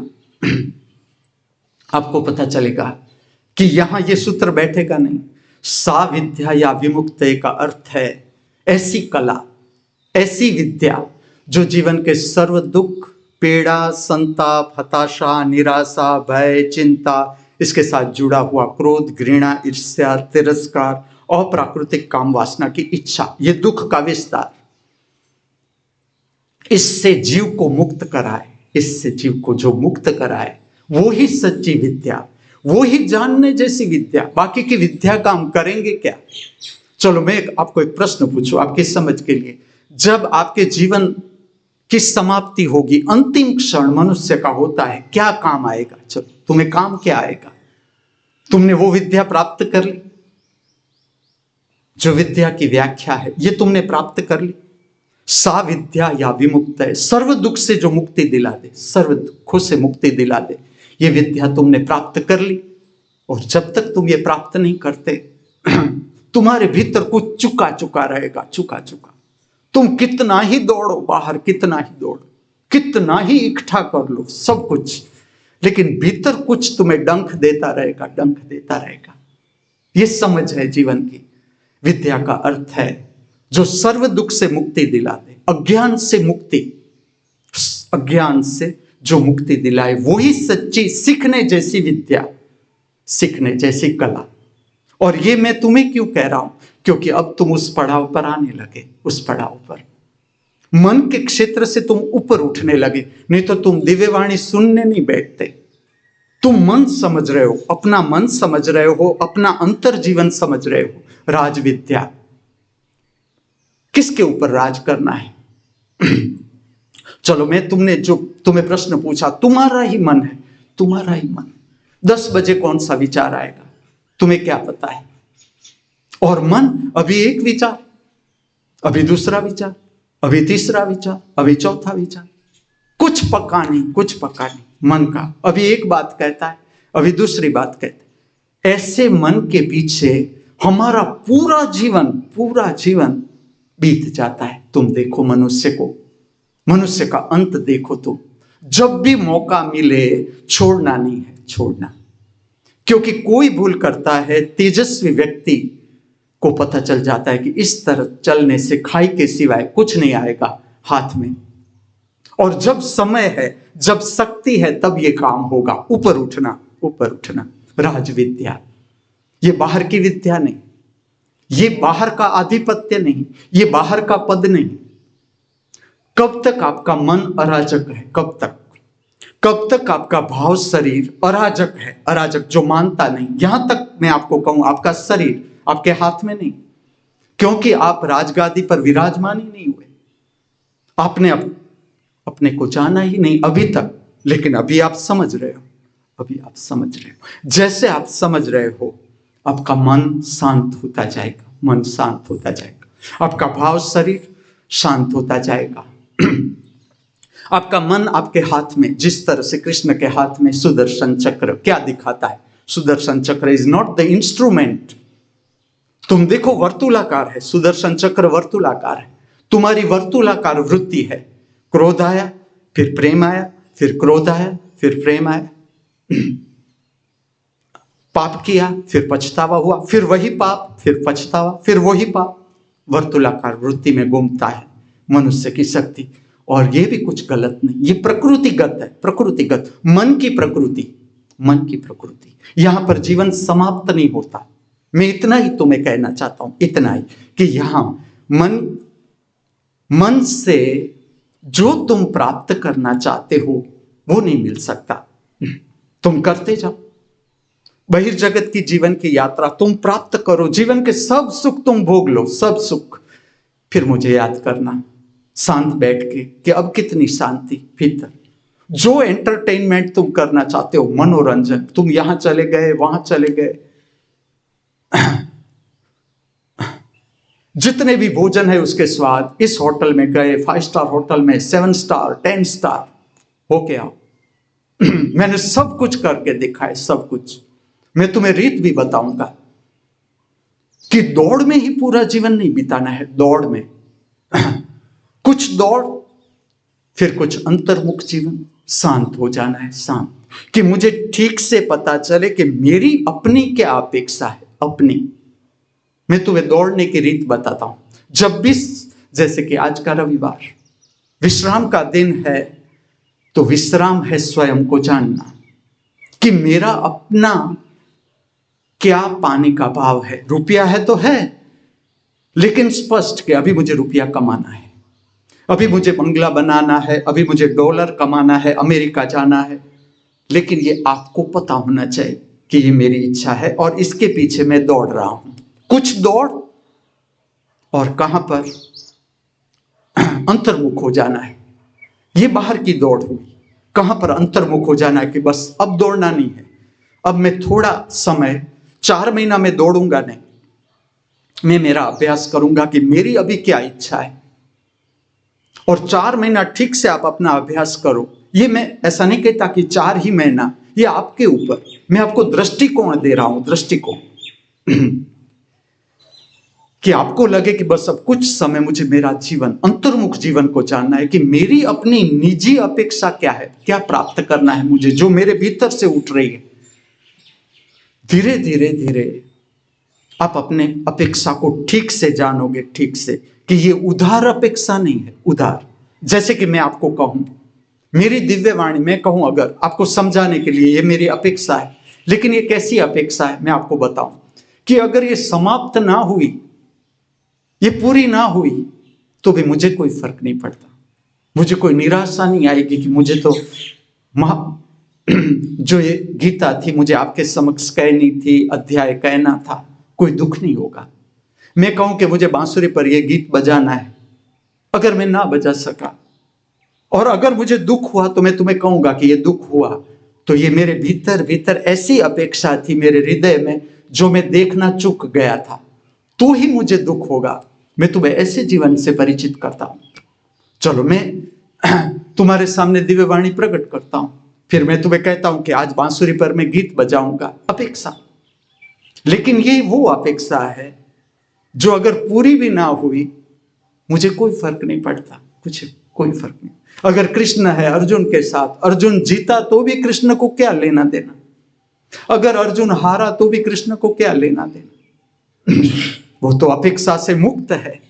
Speaker 1: आपको पता चलेगा कि यहां ये सूत्र बैठेगा नहीं। सा विद्या या विमुक्ति का अर्थ है ऐसी कला, ऐसी विद्या जो जीवन के सर्व दुख, पीड़ा, संताप, हताशा, निराशा, भय, चिंता, इसके साथ जुड़ा हुआ क्रोध, घृणा, ईर्ष्या, तिरस्कार, अप्राकृतिक काम वासना की इच्छा, ये दुख का विस्तार, इससे जीव को मुक्त कराए, इससे जीव को जो मुक्त कराए वो ही सच्ची विद्या, वो ही जानने जैसी विद्या। बाकी की विद्या का हम करेंगे क्या? चलो मैं आपको एक प्रश्न पूछूं आपकी समझ के लिए। जब आपके जीवन की समाप्ति होगी, अंतिम क्षण मनुष्य का होता है, क्या काम आएगा? चलो तुम्हें काम क्या आएगा? तुमने वो विद्या प्राप्त कर ली, जो विद्या की व्याख्या है ये तुमने प्राप्त कर ली। सा विद्या या विमुक्त है, सर्व दुख से जो मुक्ति दिला दे, सर्व दुखों से मुक्ति दिला दे, ये विद्या तुमने प्राप्त कर ली। और जब तक तुम ये प्राप्त नहीं करते, तुम्हारे भीतर कुछ चुका चुका रहेगा, चुका चुका। तुम कितना ही दौड़ो बाहर, कितना ही दौड़ो, कितना ही इकट्ठा कर लो सब कुछ, लेकिन भीतर कुछ तुम्हें डंक देता रहेगा, डंक देता रहेगा। ये समझ है जीवन की। विद्या का अर्थ है जो सर्व दुख से मुक्ति दिला दे, अज्ञान से मुक्ति, अज्ञान से जो मुक्ति दिलाए, वही सच्ची सीखने जैसी विद्या, सीखने जैसी कला। और ये मैं तुम्हें क्यों कह रहा हूं? क्योंकि अब तुम उस पड़ाव पर आने लगे, उस पड़ाव पर मन के क्षेत्र से तुम ऊपर उठने लगे। नहीं तो तुम दिव्यवाणी सुनने नहीं बैठते, तुम मन समझ रहे हो, अपना मन समझ रहे हो, अपना अंतर जीवन समझ रहे हो। राज विद्या, किसके ऊपर राज करना है? चलो मैं तुमने जो तुम्हें प्रश्न पूछा, तुम्हारा ही मन है, तुम्हारा ही मन, 10 बजे कौन सा विचार आएगा तुम्हें क्या पता है? और मन अभी एक विचार, अभी दूसरा विचार, अभी तीसरा विचार, अभी चौथा विचार, कुछ पक्का नहीं, कुछ पक्का नहीं मन का। अभी एक बात कहता है, अभी दूसरी बात कहता है। ऐसे मन के पीछे हमारा पूरा जीवन बीत जाता है। तुम देखो मनुष्य को, मनुष्य का अंत देखो तुम। जब भी मौका मिले छोड़ना नहीं है, छोड़ना। क्योंकि कोई भूल करता है, तेजस्वी व्यक्ति को पता चल जाता है कि इस तरह चलने से खाई के सिवाय कुछ नहीं आएगा हाथ में। और जब समय है, जब शक्ति है, तब ये काम होगा। ऊपर उठना, ऊपर उठना, राज विद्या। ये बाहर की विद्या नहीं, ये बाहर का आधिपत्य नहीं, ये बाहर का पद नहीं। कब तक आपका मन अराजक है? कब तक? कब तक आपका भाव शरीर अराजक है? अराजक जो मानता नहीं। यहां तक मैं आपको कहूं, आपका शरीर आपके हाथ में नहीं, क्योंकि आप राजगादी पर विराजमान ही नहीं हुए। आपने अपने को जाना ही नहीं अभी तक, लेकिन अभी आप समझ रहे हो, अभी आप समझ रहे हो। जैसे आप समझ रहे हो, आपका मन शांत होता जाएगा, मन शांत होता जाएगा, आपका भाव शरीर शांत होता जाएगा। आपका मन आपके हाथ में, जिस तरह से कृष्ण के हाथ में सुदर्शन चक्र क्या दिखाता है? सुदर्शन चक्र इज नॉट द इंस्ट्रूमेंट। तुम देखो वर्तुलाकार है, सुदर्शन चक्र वर्तुलाकार है। तुम्हारी वर्तुलाकार वृत्ति है। क्रोध आया, फिर प्रेम आया, फिर क्रोध आया, फिर प्रेम आया। पाप किया, फिर पछतावा हुआ, फिर वही पाप, फिर पछतावा, फिर वही पाप। वर्तुलाकार वृत्ति में घूमता है मनुष्य की शक्ति। और ये भी कुछ गलत नहीं, ये प्रकृतिगत है, प्रकृतिगत, मन की प्रकृति, मन की प्रकृति। यहां पर जीवन समाप्त नहीं होता। मैं इतना ही तुम्हें कहना चाहता हूं, इतना ही कि यहां मन से जो तुम प्राप्त करना चाहते हो वो नहीं मिल सकता। तुम करते जाओ, बहिर्जगत की जीवन की यात्रा तुम प्राप्त करो, जीवन के सब सुख तुम भोग लो, सब सुख। फिर मुझे याद करना शांत बैठ के कि अब कितनी शांति भीतर। जो एंटरटेनमेंट तुम करना चाहते हो, मनोरंजन, तुम यहां चले गए, वहां चले गए, जितने भी भोजन है उसके स्वाद, इस होटल में गए, 5 स्टार होटल में, 7 स्टार, 10 स्टार हो गया। मैंने सब कुछ करके दिखा है, सब कुछ। मैं तुम्हें रीत भी बताऊंगा कि दौड़ में ही पूरा जीवन नहीं बिताना है, दौड़ में कुछ दौड़, फिर कुछ अंतर्मुख जीवन, शांत हो जाना है, शांत, कि मुझे ठीक से पता चले कि मेरी अपनी क्या अपेक्षा है, अपनी। मैं तुम्हें दौड़ने की रीत बताता हूं। जब भी, जैसे कि आज का रविवार विश्राम का दिन है, तो विश्राम है स्वयं को जानना कि मेरा अपना क्या पाने का भाव है। रुपया है तो है, लेकिन स्पष्ट कि अभी मुझे रुपया कमाना है, अभी मुझे बंगला बनाना है, अभी मुझे डॉलर कमाना है, अमेरिका जाना है। लेकिन ये आपको पता होना चाहिए कि ये मेरी इच्छा है और इसके पीछे मैं दौड़ रहा हूं। कुछ दौड़, और कहां पर अंतर्मुख हो जाना है। ये बाहर की दौड़ हुई, कहां पर अंतर्मुख हो जाना है कि बस अब दौड़ना नहीं है, अब मैं थोड़ा समय, 4 महीना में दौड़ूंगा नहीं, मैं मेरा अभ्यास करूंगा कि मेरी अभी क्या इच्छा है। और 4 महीना ठीक से आप अपना अभ्यास करो। ये मैं ऐसा नहीं कहता कि 4 ही महीना, ये आपके ऊपर, मैं आपको दृष्टिकोण दे रहा हूं, दृष्टिकोण कि आपको लगे कि बस अब कुछ समय मुझे मेरा जीवन, अंतर्मुख जीवन को जानना है कि मेरी अपनी निजी अपेक्षा क्या है, क्या प्राप्त करना है मुझे, जो मेरे भीतर से उठ रही है। धीरे धीरे धीरे आप अपने अपेक्षा को ठीक से जानोगे, ठीक से, कि ये उधार अपेक्षा नहीं है, उधार। जैसे कि मैं आपको कहूं, मेरी दिव्य वाणी में कहूं, अगर आपको समझाने के लिए, ये मेरी अपेक्षा है, लेकिन ये कैसी अपेक्षा है मैं आपको बताऊं कि अगर ये समाप्त ना हुई, ये पूरी ना हुई, तो भी मुझे कोई फर्क नहीं पड़ता, मुझे कोई निराशा नहीं आएगी कि मुझे तो जो ये गीता थी मुझे आपके समक्ष कहनी थी, अध्याय कहना था, कोई दुख नहीं होगा। मैं कहूं कि मुझे बांसुरी पर यह गीत बजाना है, अगर मैं ना बजा सका और अगर मुझे दुख हुआ, तो मैं तुम्हें कहूंगा कि ये दुख हुआ तो ये मेरे भीतर भीतर ऐसी अपेक्षा थी मेरे हृदय में, जो मैं देखना चूक गया था, तो ही मुझे दुख होगा। मैं तुम्हें ऐसे जीवन से परिचित करता हूं। चलो, मैं तुम्हारे सामने दिव्य वाणी प्रकट करता हूं, फिर मैं तुम्हें कहता हूं कि आज बांसुरी पर मैं गीत बजाऊंगा, अपेक्षा। लेकिन ये वो अपेक्षा है जो अगर पूरी भी ना हुई, मुझे कोई फर्क नहीं पड़ता, कुछ कोई फर्क नहीं। अगर कृष्ण है अर्जुन के साथ, अर्जुन जीता तो भी कृष्ण को क्या लेना देना, अगर अर्जुन हारा तो भी कृष्ण को क्या लेना देना। वो तो अपेक्षा से मुक्त है,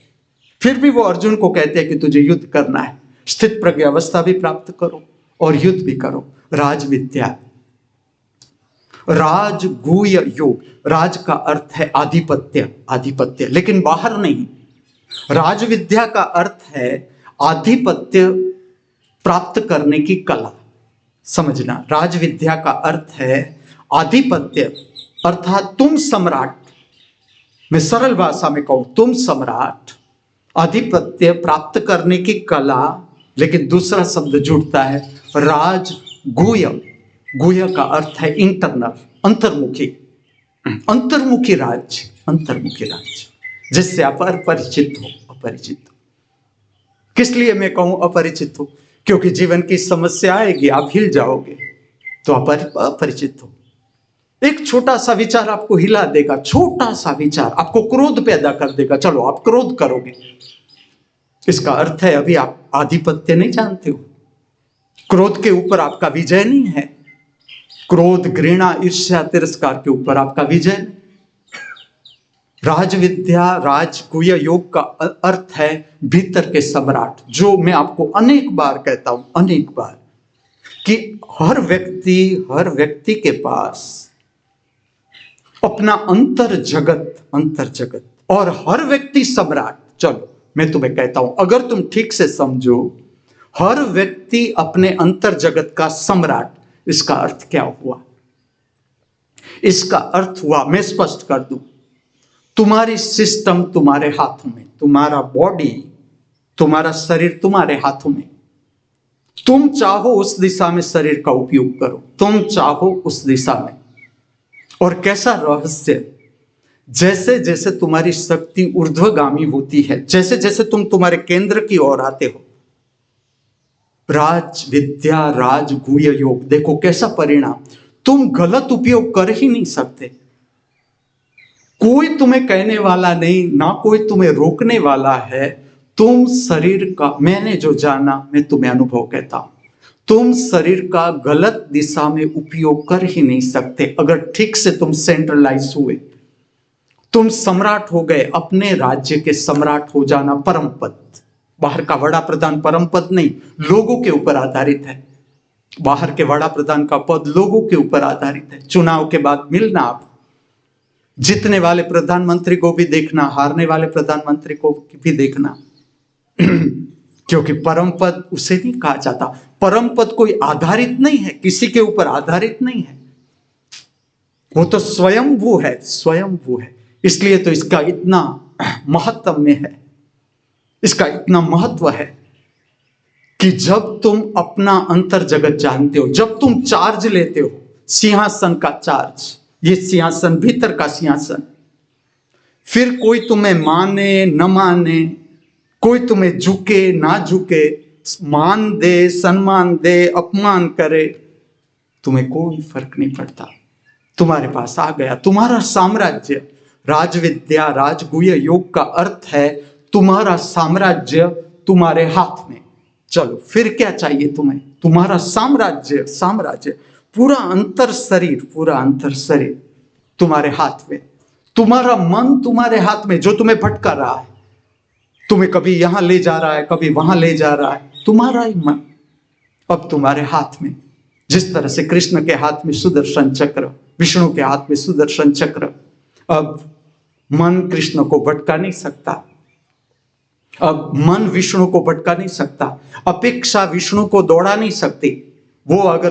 Speaker 1: फिर भी वो अर्जुन को कहते हैं कि तुझे युद्ध करना है, स्थित प्रज्ञ अवस्था भी प्राप्त करो और युद्ध भी करो। राज विद्या, राज गुह्य योग, राज का अर्थ है आधिपत्य, आधिपत्य, लेकिन बाहर नहीं। राज विद्या का अर्थ है आधिपत्य प्राप्त करने की कला, समझना। राज विद्या का अर्थ है आधिपत्य, अर्थात तुम सम्राट, मैं सरल भाषा में कहूं, तुम सम्राट, आधिपत्य प्राप्त करने की कला। लेकिन दूसरा शब्द जुड़ता है राज गुह्य, गुह्य का अर्थ है इंटरनल, अंतर्मुखी, अंतर्मुखी राज्य, अंतर्मुखी राज्य, जिससे आप अपरिचित हो, अपरिचित हो। किस लिए मैं कहूं अपरिचित हो? क्योंकि जीवन की समस्या आएगी, आप हिल जाओगे, तो आप अपरिचित हो। एक छोटा सा विचार आपको हिला देगा, छोटा सा विचार आपको क्रोध पैदा कर देगा, चलो आप क्रोध करोगे, इसका अर्थ है अभी आप आधिपत्य नहीं जानते हो, क्रोध के ऊपर आपका विजय नहीं है, क्रोध, घृणा, ईर्ष्या, तिरस्कार के ऊपर आपका विजय नहीं। राज विद्या, राज गुह्य योग का अर्थ है भीतर के सम्राट, जो मैं आपको अनेक बार कहता हूं, अनेक बार, कि हर व्यक्ति के पास अपना अंतर जगत, अंतर जगत, और हर व्यक्ति सम्राट। चलो मैं तुम्हें कहता हूं, अगर तुम ठीक से समझो, हर व्यक्ति अपने अंतर जगत का सम्राट, इसका अर्थ क्या हुआ? इसका अर्थ हुआ, मैं स्पष्ट कर दूं, तुम्हारी सिस्टम तुम्हारे हाथों में, तुम्हारा बॉडी, तुम्हारा शरीर तुम्हारे हाथों में। तुम चाहो उस दिशा में शरीर का उपयोग करो, तुम चाहो उस दिशा में। और कैसा रहस्य, जैसे जैसे तुम्हारी शक्ति ऊर्ध्वगामी होती है, जैसे जैसे तुम तुम्हारे केंद्र की ओर आते हो, राज विद्या, राज गुह्य योग, देखो कैसा परिणाम, तुम गलत उपयोग कर ही नहीं सकते। कोई तुम्हें कहने वाला नहीं, ना कोई तुम्हें रोकने वाला है। तुम शरीर का, मैंने जो जाना मैं तुम्हें अनुभव कहता हूं, तुम शरीर का गलत दिशा में उपयोग कर ही नहीं सकते। अगर ठीक से तुम सेंट्रलाइज हुए, तुम सम्राट हो गए, अपने राज्य के सम्राट हो जाना परम पद। बाहर का वड़ा प्रधान परम पद नहीं, लोगों के ऊपर आधारित है। बाहर के वड़ा प्रधान का पद लोगों के ऊपर आधारित है। चुनाव के बाद मिलना, आप जीतने वाले प्रधानमंत्री को भी देखना, हारने वाले प्रधानमंत्री को भी देखना क्योंकि परम पद उसे नहीं कहा जाता। परम पद कोई आधारित नहीं है, किसी के ऊपर आधारित नहीं है, वो तो स्वयं वो है, स्वयं वो है। इसलिए तो इसका इतना महत्व में है, इसका इतना महत्व है कि जब तुम अपना अंतर जगत जानते हो, जब तुम चार्ज लेते हो, सिंहासन का चार्ज, ये सिंहासन भीतर का सिंहासन, फिर कोई तुम्हें माने न माने, कोई तुम्हें झुके ना झुके, मान दे सम्मान दे अपमान करे, तुम्हें कोई फर्क नहीं पड़ता। तुम्हारे पास आ गया तुम्हारा साम्राज्य। राजविद्या, राजगुह्य योग का अर्थ है तुम्हारा साम्राज्य तुम्हारे हाथ में। चलो फिर क्या चाहिए तुम्हें, तुम्हारा साम्राज्य, साम्राज्य, पूरा अंतर शरीर, पूरा अंतर शरीर तुम्हारे हाथ में, तुम्हारा मन तुम्हारे हाथ में, जो तुम्हें भटका रहा है, तुम्हें कभी यहां ले जा रहा है, कभी वहां ले जा रहा है, तुम्हारा ही मन अब तुम्हारे हाथ में। जिस तरह से कृष्ण के हाथ में सुदर्शन चक्र, विष्णु के हाथ में सुदर्शन चक्र, अब मन कृष्ण को भटका नहीं सकता, अब मन विष्णु को भटका नहीं सकता, अपेक्षा विष्णु को दौड़ा नहीं सकती। वो अगर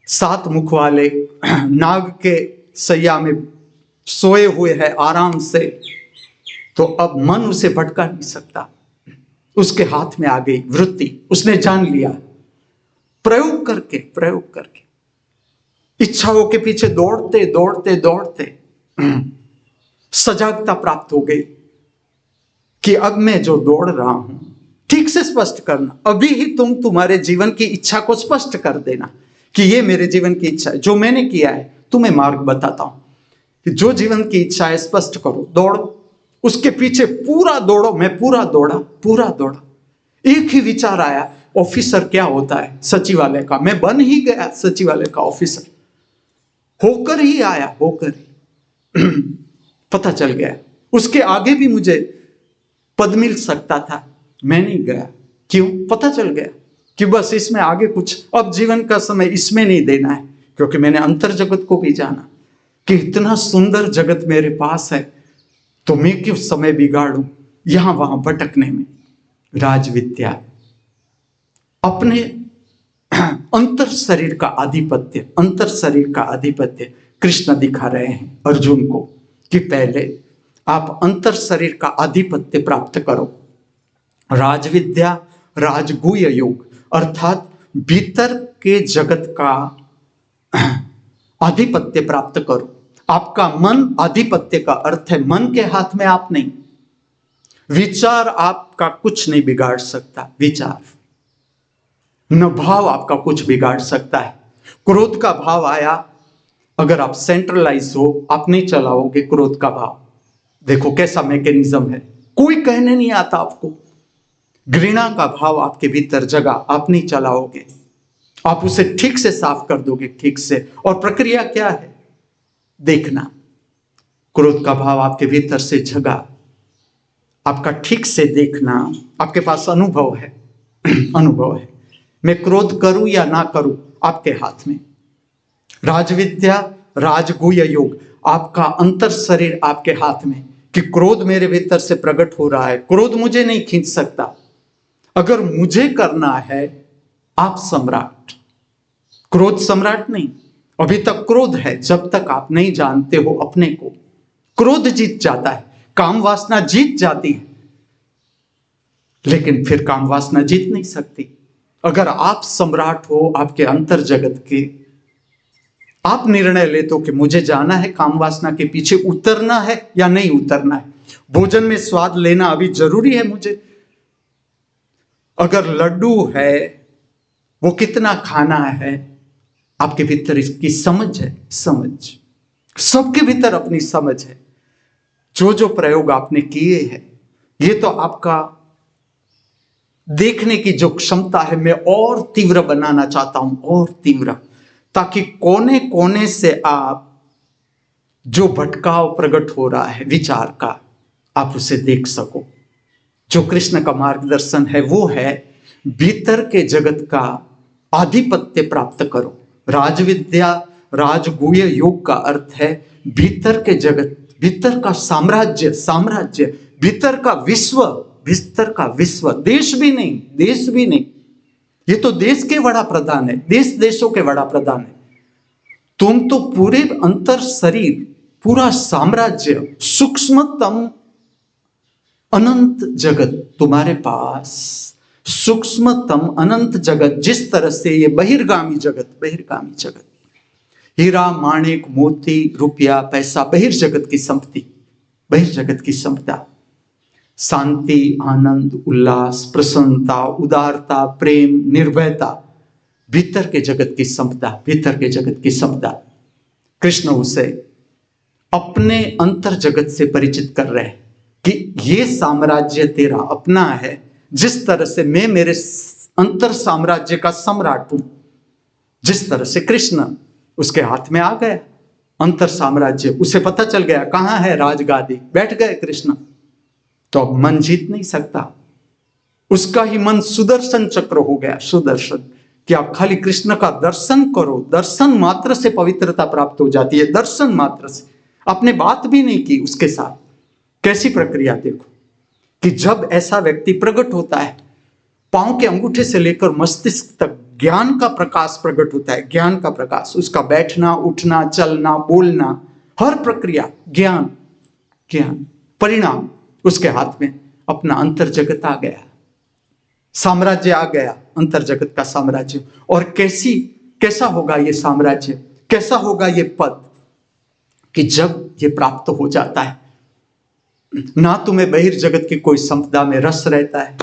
Speaker 1: 7 मुख वाले नाग के सैया में सोए हुए है आराम से, तो अब मन उसे भटका नहीं सकता। उसके हाथ में आ गई वृत्ति, उसने जान लिया, प्रयोग करके इच्छाओं के पीछे दौड़ते दौड़ते दौड़ते सजागता प्राप्त हो गई कि अब मैं जो दौड़ रहा हूं, ठीक से स्पष्ट करना। अभी ही तुम तुम्हारे जीवन की इच्छा को स्पष्ट कर देना कि ये मेरे जीवन की इच्छा है, जो मैंने किया है। तुम्हें मार्ग बताता हूं कि जो जीवन की इच्छा है स्पष्ट करो, दौड़ो, उसके पीछे पूरा दौड़ो। मैं पूरा दौड़ा। एक ही विचार आया, ऑफिसर क्या होता है सचिवालय का, मैं बन ही गया सचिवालय का ऑफिसर, होकर ही आया, होकर ही पता चल गया। उसके आगे भी मुझे पद मिल सकता था, मैं नहीं गया। क्यों? पता चल गया कि बस इसमें आगे कुछ, अब जीवन का समय इसमें नहीं देना है, क्योंकि मैंने अंतर जगत को भी जाना कि इतना सुंदर जगत मेरे पास है, तो मैं क्यों समय बिगाड़ूं यहां वहां भटकने में। राजविद्या, अपने अंतर शरीर का आधिपत्य, अंतर शरीर का आधिपत्य कृष्ण दिखा रहे हैं अर्जुन को कि पहले आप अंतर शरीर का आधिपत्य प्राप्त करो। राजविद्या, राजगुह्य योग, अर्थात भीतर के जगत का आधिपत्य प्राप्त करो। आपका मन आधिपत्य का अर्थ है मन के हाथ में आप नहीं। विचार आपका कुछ नहीं बिगाड़ सकता, विचार न भाव आपका कुछ बिगाड़ सकता है। क्रोध का भाव आया, अगर आप सेंट्रलाइज हो, आप नहीं चलाओगे क्रोध का भाव। देखो कैसा मैकेनिज्म है, कोई कहने नहीं आता आपको। घृणा का भाव आपके भीतर जगा, आप नहीं चलाओगे, आप उसे ठीक से साफ कर दोगे, ठीक से। और प्रक्रिया क्या है देखना, क्रोध का भाव आपके भीतर से जगा, आपका ठीक से देखना, आपके पास अनुभव है अनुभव है, मैं क्रोध करूं या ना करूं आपके हाथ में। राजविद्या, राजगुह्य योग, आपका अंतर शरीर आपके हाथ में कि क्रोध मेरे भीतर से प्रकट हो रहा है, क्रोध मुझे नहीं खींच सकता। अगर मुझे करना है, आप सम्राट, क्रोध सम्राट नहीं। अभी तक क्रोध है, जब तक आप नहीं जानते हो अपने को। क्रोध जीत जाता है, काम वासना जीत जाती है, लेकिन फिर काम वासना जीत नहीं सकती। अगर आप सम्राट हो आपके अंतर जगत के, आप निर्णय लेते हो कि मुझे जाना है काम वासना के पीछे, उतरना है या नहीं उतरना है। भोजन में स्वाद लेना अभी जरूरी है मुझे, अगर लड्डू है वो कितना खाना है, आपके भीतर इसकी समझ है। समझ, सबके भीतर अपनी समझ है। जो जो प्रयोग आपने किए हैं, ये तो आपका देखने की जो क्षमता है, मैं और तीव्र बनाना चाहता हूं, और तीव्र, ताकि कोने कोने से आप जो भटकाव प्रकट हो रहा है विचार का, आप उसे देख सको। जो कृष्ण का मार्गदर्शन है वो है भीतर के जगत का आधिपत्य प्राप्त करो। राजविद्या, राजगुह्य योग का अर्थ है भीतर के जगत, भीतर का साम्राज्य, साम्राज्य, भीतर का विश्व, भीतर का विश्व, देश भी नहीं, देश भी नहीं, ये तो देश के वड़ा प्रधान है, देश देशों के वड़ा प्रधान है। तुम तो पूरे अंतर शरीर, पूरा साम्राज्य, सूक्ष्मतम अनंत जगत तुम्हारे पास, सूक्ष्मतम अनंत जगत, जिस तरह से ये बहिर्गामी जगत, बहिर्गामी जगत, हीरा माणिक मोती रुपया पैसा, बहिर्जगत की संपत्ति, बहिर्जगत की संपदा, शांति, आनंद, उल्लास, प्रसन्नता, उदारता, प्रेम, निर्भयता, भीतर के जगत की संपदा, भीतर के जगत की संपदा। कृष्ण उसे अपने अंतर जगत से परिचित कर रहे हैं कि ये साम्राज्य तेरा अपना है, जिस तरह से मैं मेरे अंतर साम्राज्य का सम्राट हूं, जिस तरह से कृष्ण उसके हाथ में आ गया अंतर साम्राज्य, उसे पता चल गया कहां है राजगादी, बैठ गए कृष्ण, तो अब मन जीत नहीं सकता। उसका ही मन सुदर्शन चक्र हो गया, सुदर्शन, कि आप खाली कृष्ण का दर्शन करो, दर्शन मात्र से पवित्रता प्राप्त हो जाती है, दर्शन मात्र से। आपने बात भी नहीं की उसके साथ, कैसी प्रक्रिया देखो कि जब ऐसा व्यक्ति प्रकट होता है, पांव के अंगूठे से लेकर मस्तिष्क तक ज्ञान का प्रकाश प्रकट होता है, ज्ञान का प्रकाश, उसका बैठना, उठना, चलना, बोलना, हर प्रक्रिया ज्ञान, ज्ञान, परिणाम, उसके हाथ में अपना अंतर जगत आ गया, साम्राज्य आ गया, अंतर जगत का साम्राज्य। और कैसा होगा ये साम्राज्य, कैसा होगा ये पद, कि जब ये प्राप्त हो जाता है, ना तुम्हें बहिर्जगत की कोई संपदा में रस रहता है,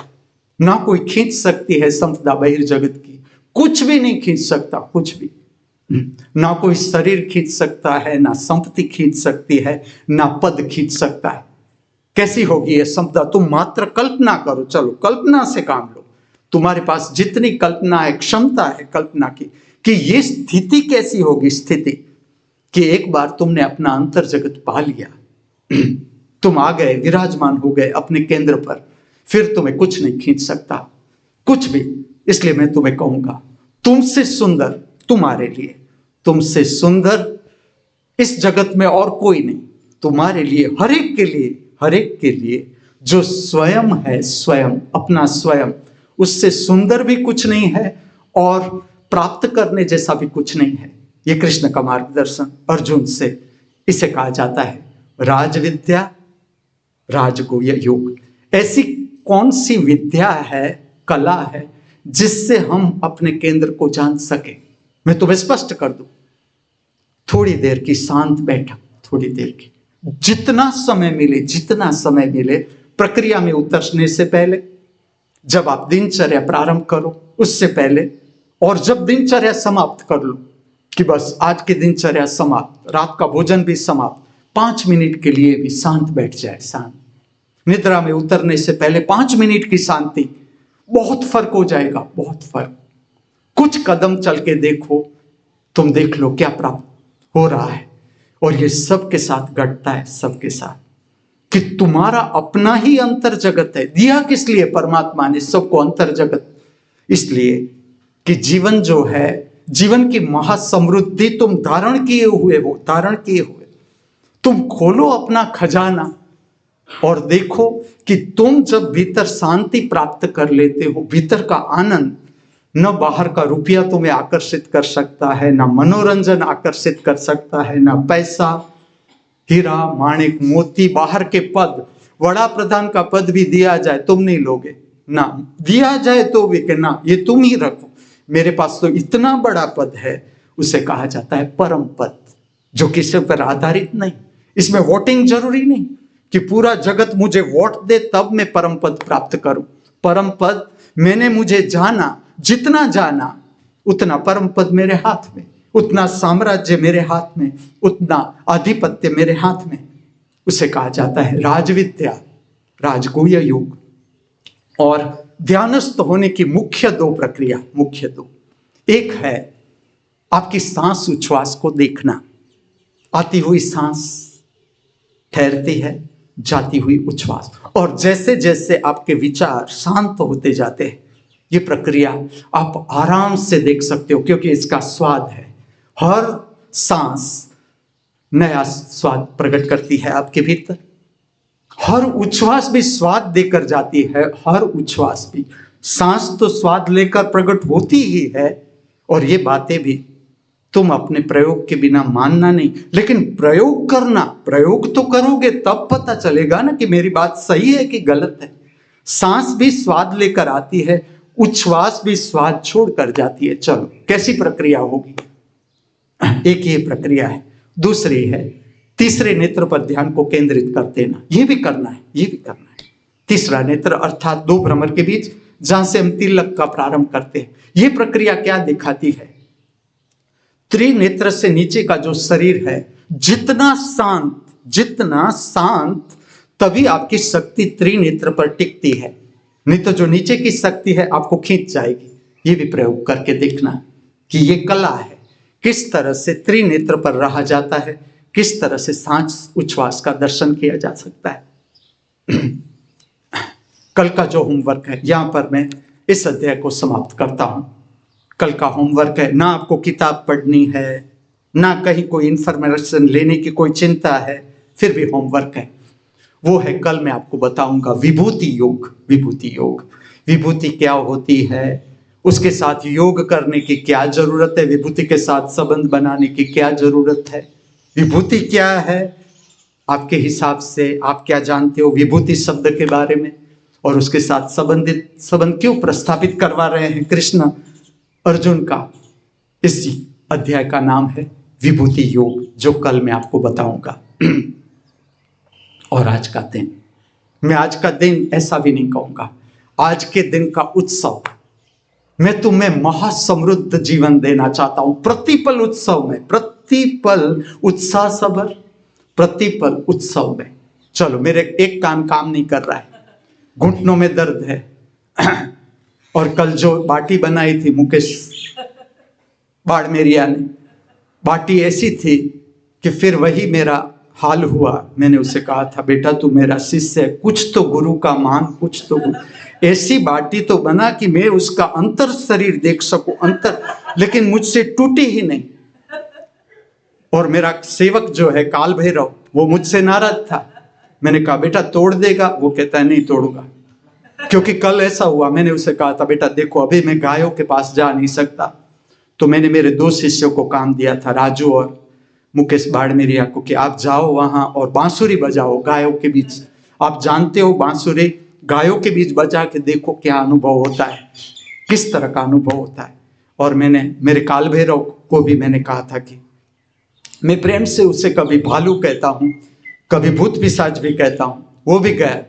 Speaker 1: ना कोई खींच सकती है संपदा बहिर्जगत की, कुछ भी नहीं खींच सकता, कुछ भी, ना कोई शरीर खींच सकता है, ना संपत्ति खींच सकती है, ना पद खींच सकता है। कैसी होगी ये संपदा, तुम मात्र कल्पना करो, चलो कल्पना से काम लो, तुम्हारे पास जितनी कल्पना है, क्षमता है कल्पना की, कि ये स्थिति कैसी होगी, स्थिति कि एक बार तुमने अपना अंतर जगत पा लिया, तुम आ गए, विराजमान हो गए अपने केंद्र पर, फिर तुम्हें कुछ नहीं खींच सकता, कुछ भी। इसलिए मैं तुम्हें कहूंगा, तुमसे सुंदर तुम्हारे लिए, तुमसे सुंदर इस जगत में और कोई नहीं, तुम्हारे लिए, हर एक के लिए, हर एक के लिए जो स्वयं है, स्वयं, अपना स्वयं, उससे सुंदर भी कुछ नहीं है और प्राप्त करने जैसा भी कुछ नहीं है। ये कृष्ण का मार्गदर्शन अर्जुन से, इसे कहा जाता है राजविद्या, राजगुह्य योग। ऐसी कौन सी विद्या है, कला है, जिससे हम अपने केंद्र को जान सके। मैं तुम्हें स्पष्ट कर दूं, थोड़ी देर की शांत बैठक, थोड़ी देर की, जितना समय मिले, जितना समय मिले, प्रक्रिया में उतरने से पहले, जब आप दिनचर्या प्रारंभ करो उससे पहले, और जब दिनचर्या समाप्त कर लो कि बस आज की दिनचर्या समाप्त, रात का भोजन भी समाप्त, 5 मिनट के लिए भी शांत बैठ जाए, शांत। निद्रा में उतरने से पहले 5 मिनट की शांति, बहुत फर्क हो जाएगा, बहुत फर्क। कुछ कदम चल के देखो, तुम देख लो क्या प्राप्त हो रहा है। और ये सबके साथ घटता है, सबके साथ, कि तुम्हारा अपना ही अंतर जगत है। दिया किस लिए परमात्मा ने सबको अंतर जगत, इसलिए कि जीवन जो है, जीवन की महासमृद्धि तुम धारण किए हुए हो, धारण किए हुए। तुम खोलो अपना खजाना और देखो कि तुम जब भीतर शांति प्राप्त कर लेते हो, भीतर का आनंद, न बाहर का रुपया तुम्हें आकर्षित कर सकता है, ना मनोरंजन आकर्षित कर सकता है, ना पैसा, हीरा माणिक मोती, बाहर के पद, वड़ा प्रधान का पद भी दिया जाए तुम नहीं लोगे, ना दिया जाए तो भी कि ना ये तुम ही रखो, मेरे पास तो इतना बड़ा पद है। उसे कहा जाता है परम पद, जो किसी पर आधारित नहीं। इसमें वोटिंग जरूरी नहीं कि पूरा जगत मुझे वोट दे तब मैं परम पद प्राप्त करूं। परम पद मैंने मुझे जाना, जितना जाना उतना परम पद मेरे हाथ में, उतना साम्राज्य मेरे हाथ में, उतना आधिपत्य मेरे हाथ में। उसे कहा जाता है राजविद्या, राजगुह्य योग। और ध्यानस्थ होने की मुख्य दो प्रक्रिया, मुख्य दो, एक है आपकी सांस उच्छ्वास को देखना, आती हुई सांस ठहरती है, जाती हुई उच्छ्वास, और जैसे जैसे आपके विचार शांत होते जाते हैं, ये प्रक्रिया आप आराम से देख सकते हो, क्योंकि इसका स्वाद है। हर सांस नया स्वाद प्रकट करती है आपके भीतर, हर उच्छ्वास भी स्वाद देकर जाती है, हर उच्छ्वास भी। सांस तो स्वाद लेकर प्रकट होती ही है, और ये बातें भी तुम अपने प्रयोग के बिना मानना नहीं, लेकिन प्रयोग करना, प्रयोग तो करोगे तब पता चलेगा ना कि मेरी बात सही है कि गलत है। सांस भी स्वाद लेकर आती है, उच्छ्वास भी स्वाद छोड़कर जाती है। चलो कैसी प्रक्रिया होगी, एक ये प्रक्रिया है। दूसरी है तीसरे नेत्र पर ध्यान को केंद्रित कर देना, ये भी करना है, ये भी करना है। तीसरा नेत्र अर्थात दो भ्रमर के बीच, जहां से हम तिलक का प्रारंभ करते हैं। ये प्रक्रिया क्या दिखाती है, त्रिनेत्र से नीचे का जो शरीर है जितना शांत तभी आपकी शक्ति त्रिनेत्र पर टिकती है, नहीं तो जो नीचे की शक्ति है आपको खींच जाएगी। ये भी प्रयोग करके देखना कि ये कला है, किस तरह से त्रिनेत्र पर रहा जाता है, किस तरह से सांस उच्छ्वास का दर्शन किया जा सकता है। कल का जो होमवर्क है, यहां पर मैं इस अध्याय को समाप्त करता हूं। कल का होमवर्क है, ना आपको किताब पढ़नी है, ना कहीं कोई इंफॉर्मेशन लेने की कोई चिंता है, फिर भी होमवर्क है। वो है कल मैं आपको बताऊंगा विभूति योग। विभूति योग, विभूति क्या होती है, उसके साथ योग करने की क्या जरूरत है, विभूति के साथ संबंध बनाने की क्या जरूरत है, विभूति क्या है आपके हिसाब से, आप क्या जानते हो विभूति शब्द के बारे में, और उसके साथ संबंध क्यों प्रस्थापित करवा रहे हैं कृष्ण अर्जुन का। इसी अध्याय का नाम है विभूति योग, जो कल मैं आपको बताऊंगा। और आज का दिन, मैं आज का दिन ऐसा भी नहीं कहूंगा, आज के दिन का उत्सव, मैं तुम्हें महासमृद्ध जीवन देना चाहता हूं। प्रतिपल उत्सव में, प्रतिपल उत्साह सबर, प्रतिपल उत्सव में। चलो मेरे एक कान काम नहीं कर रहा है, घुटनों में दर्द है, और कल जो बाटी बनाई थी मुकेश बाड़मेरिया ने, बाटी ऐसी थी कि फिर वही मेरा हाल हुआ। मैंने उसे कहा था बेटा तू मेरा शिष्य है, कुछ तो गुरु का मान, कुछ तो गुरु। ऐसी बाटी तो बना कि मैं उसका अंतर शरीर देख सकूं, अंतर, लेकिन मुझसे टूटी ही नहीं। और मेरा सेवक जो है काल भैरव, वो मुझसे नाराज था। मैंने कहा बेटा तोड़ देगा, वो कहता है नहीं तोड़ूंगा। क्योंकि कल ऐसा हुआ, मैंने उसे कहा था बेटा देखो अभी मैं गायों के पास जा नहीं सकता, तो मैंने मेरे दो शिष्यों को काम दिया था, राजू और मुकेश बाड़मेरिया को, कि आप जाओ वहां और बांसुरी बजाओ गायों के बीच। आप जानते हो बांसुरी गायों के बीच बजा के देखो क्या अनुभव होता है, किस तरह का अनुभव होता है। और मैंने मेरे काल भैरव को भी मैंने कहा था कि मैं प्रेम से उसे कभी भालू कहता हूं, कभी भूत पिशाच भी कहता हूं। वो भी गया।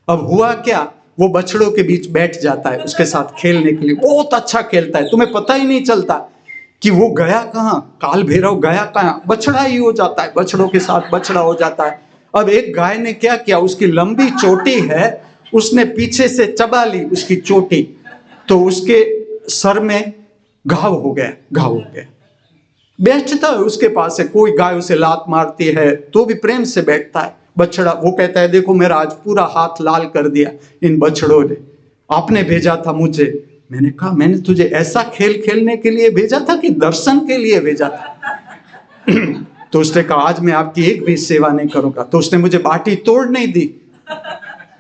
Speaker 1: अब हुआ क्या, वो बछड़ों के बीच बैठ जाता है उसके साथ खेलने के लिए, बहुत अच्छा खेलता है, तुम्हें पता ही नहीं चलता कि वो गया कहाँ, काल भैरव गया कहाँ, बछड़ा ही हो जाता है, बछड़ों के साथ बछड़ा हो जाता है। अब एक गाय ने क्या किया, उसकी लंबी चोटी है, उसने पीछे से चबा ली उसकी चोटी, तो उसके सर में घाव हो गया, घाव हो गया। बैठता है उसके पास है, कोई गाय उसे लात मारती है तो भी प्रेम से बैठता है। बछड़ा वो कहता है देखो मेरा आज पूरा हाथ लाल कर दिया इन बछड़ों ने, आपने भेजा था मुझे। मैंने कहा मैंने तुझे ऐसा खेल खेलने के लिए भेजा था कि दर्शन के लिए भेजा था? तो उसने कहा आज मैं आपकी एक भी सेवा नहीं करूंगा। तो उसने मुझे बाटी तोड़ नहीं दी,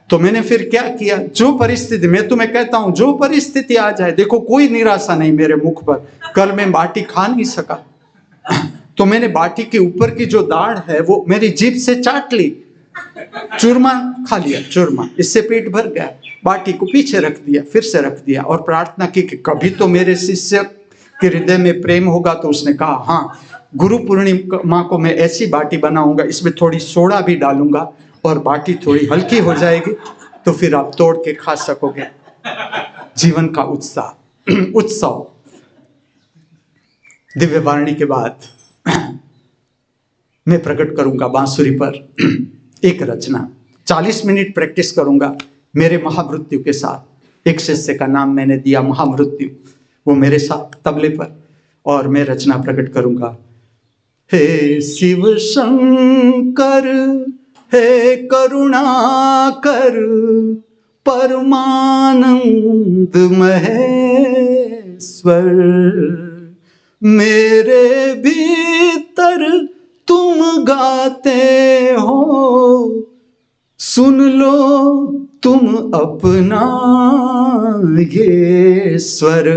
Speaker 1: तो मैंने फिर क्या किया, जो परिस्थिति, मैं तुम्हें कहता हूं जो परिस्थिति आ जाए, देखो कोई निराशा नहीं मेरे मुख पर। कल मैं बाटी खा नहीं सका, तो मैंने बाटी के ऊपर की जो दाढ़ है वो मेरी जीभ से चाट ली, चूरमा खा लिया, चूरमा, इससे पेट भर गया। बाटी को पीछे रख दिया, फिर से रख दिया, और प्रार्थना की कि कभी तो मेरे शिष्य के हृदय में प्रेम होगा। तो उसने कहा हाँ, गुरु पूर्णिमा को मैं ऐसी बाटी बनाऊंगा, इसमें थोड़ी सोडा भी डालूंगा और बाटी थोड़ी हल्की हो जाएगी, तो फिर आप तोड़ के खा सकोगे। जीवन का उत्साह, उत्सव। दिव्य वाणी के बाद मैं प्रकट करूंगा बांसुरी पर एक रचना। 40 मिनट प्रैक्टिस करूंगा मेरे महामृत्यु के साथ। एक शिष्य का नाम मैंने दिया महामृत्यु, वो मेरे साथ तबले पर, और मैं रचना प्रकट करूंगा। हे शिव शंकर, हे करुणाकर, परमानंद महेश्वर, मेरे भीतर तुम गाते हो, सुन लो तुम अपना ये स्वर।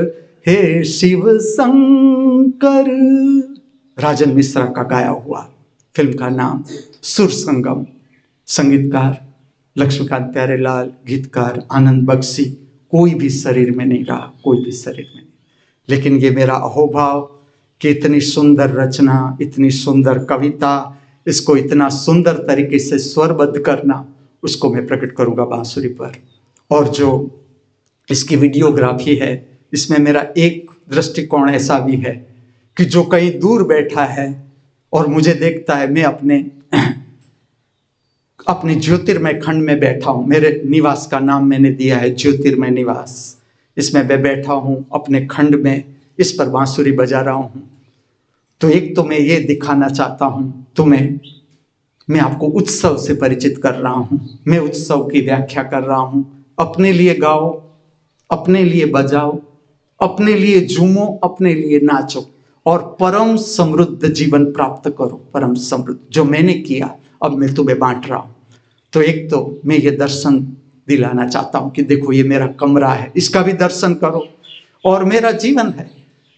Speaker 1: हे शिव शंकर। राजन मिश्रा का गाया हुआ, फिल्म का नाम सुर संगम। संगीतकार लक्ष्मीकांत प्यारेलाल, गीतकार आनंद बख्शी। कोई भी शरीर में नहीं रहा, कोई भी शरीर में नहीं, लेकिन ये मेरा अहोभाव कि इतनी सुंदर रचना, इतनी सुंदर कविता, इसको इतना सुंदर तरीके से स्वरबद्ध करना, उसको मैं प्रकट करूंगा बांसुरी पर। और जो इसकी वीडियोग्राफी है, इसमें मेरा एक दृष्टिकोण ऐसा भी है कि जो कहीं दूर बैठा है और मुझे देखता है, मैं अपने ज्योतिर्मय खंड में बैठा हूं। मेरे निवास का नाम मैंने दिया है ज्योतिर्मय निवास। इसमें मैं बैठा हूं अपने खंड में, इस पर बांसुरी बजा रहा हूं। तो एक तो मैं ये दिखाना चाहता हूं तुम्हें, मैं आपको उत्सव से परिचित कर रहा हूं, मैं उत्सव की व्याख्या कर रहा हूं। अपने लिए गाओ, अपने लिए बजाओ, अपने लिए झूमो, अपने लिए नाचो, और परम समृद्ध जीवन प्राप्त करो। परम समृद्ध जो मैंने किया, अब मैं तुम्हें बांट रहा हूं। तो एक तो मैं ये दर्शन दिलाना चाहता हूं कि देखो ये मेरा कमरा है, इसका भी दर्शन करो, और मेरा जीवन है।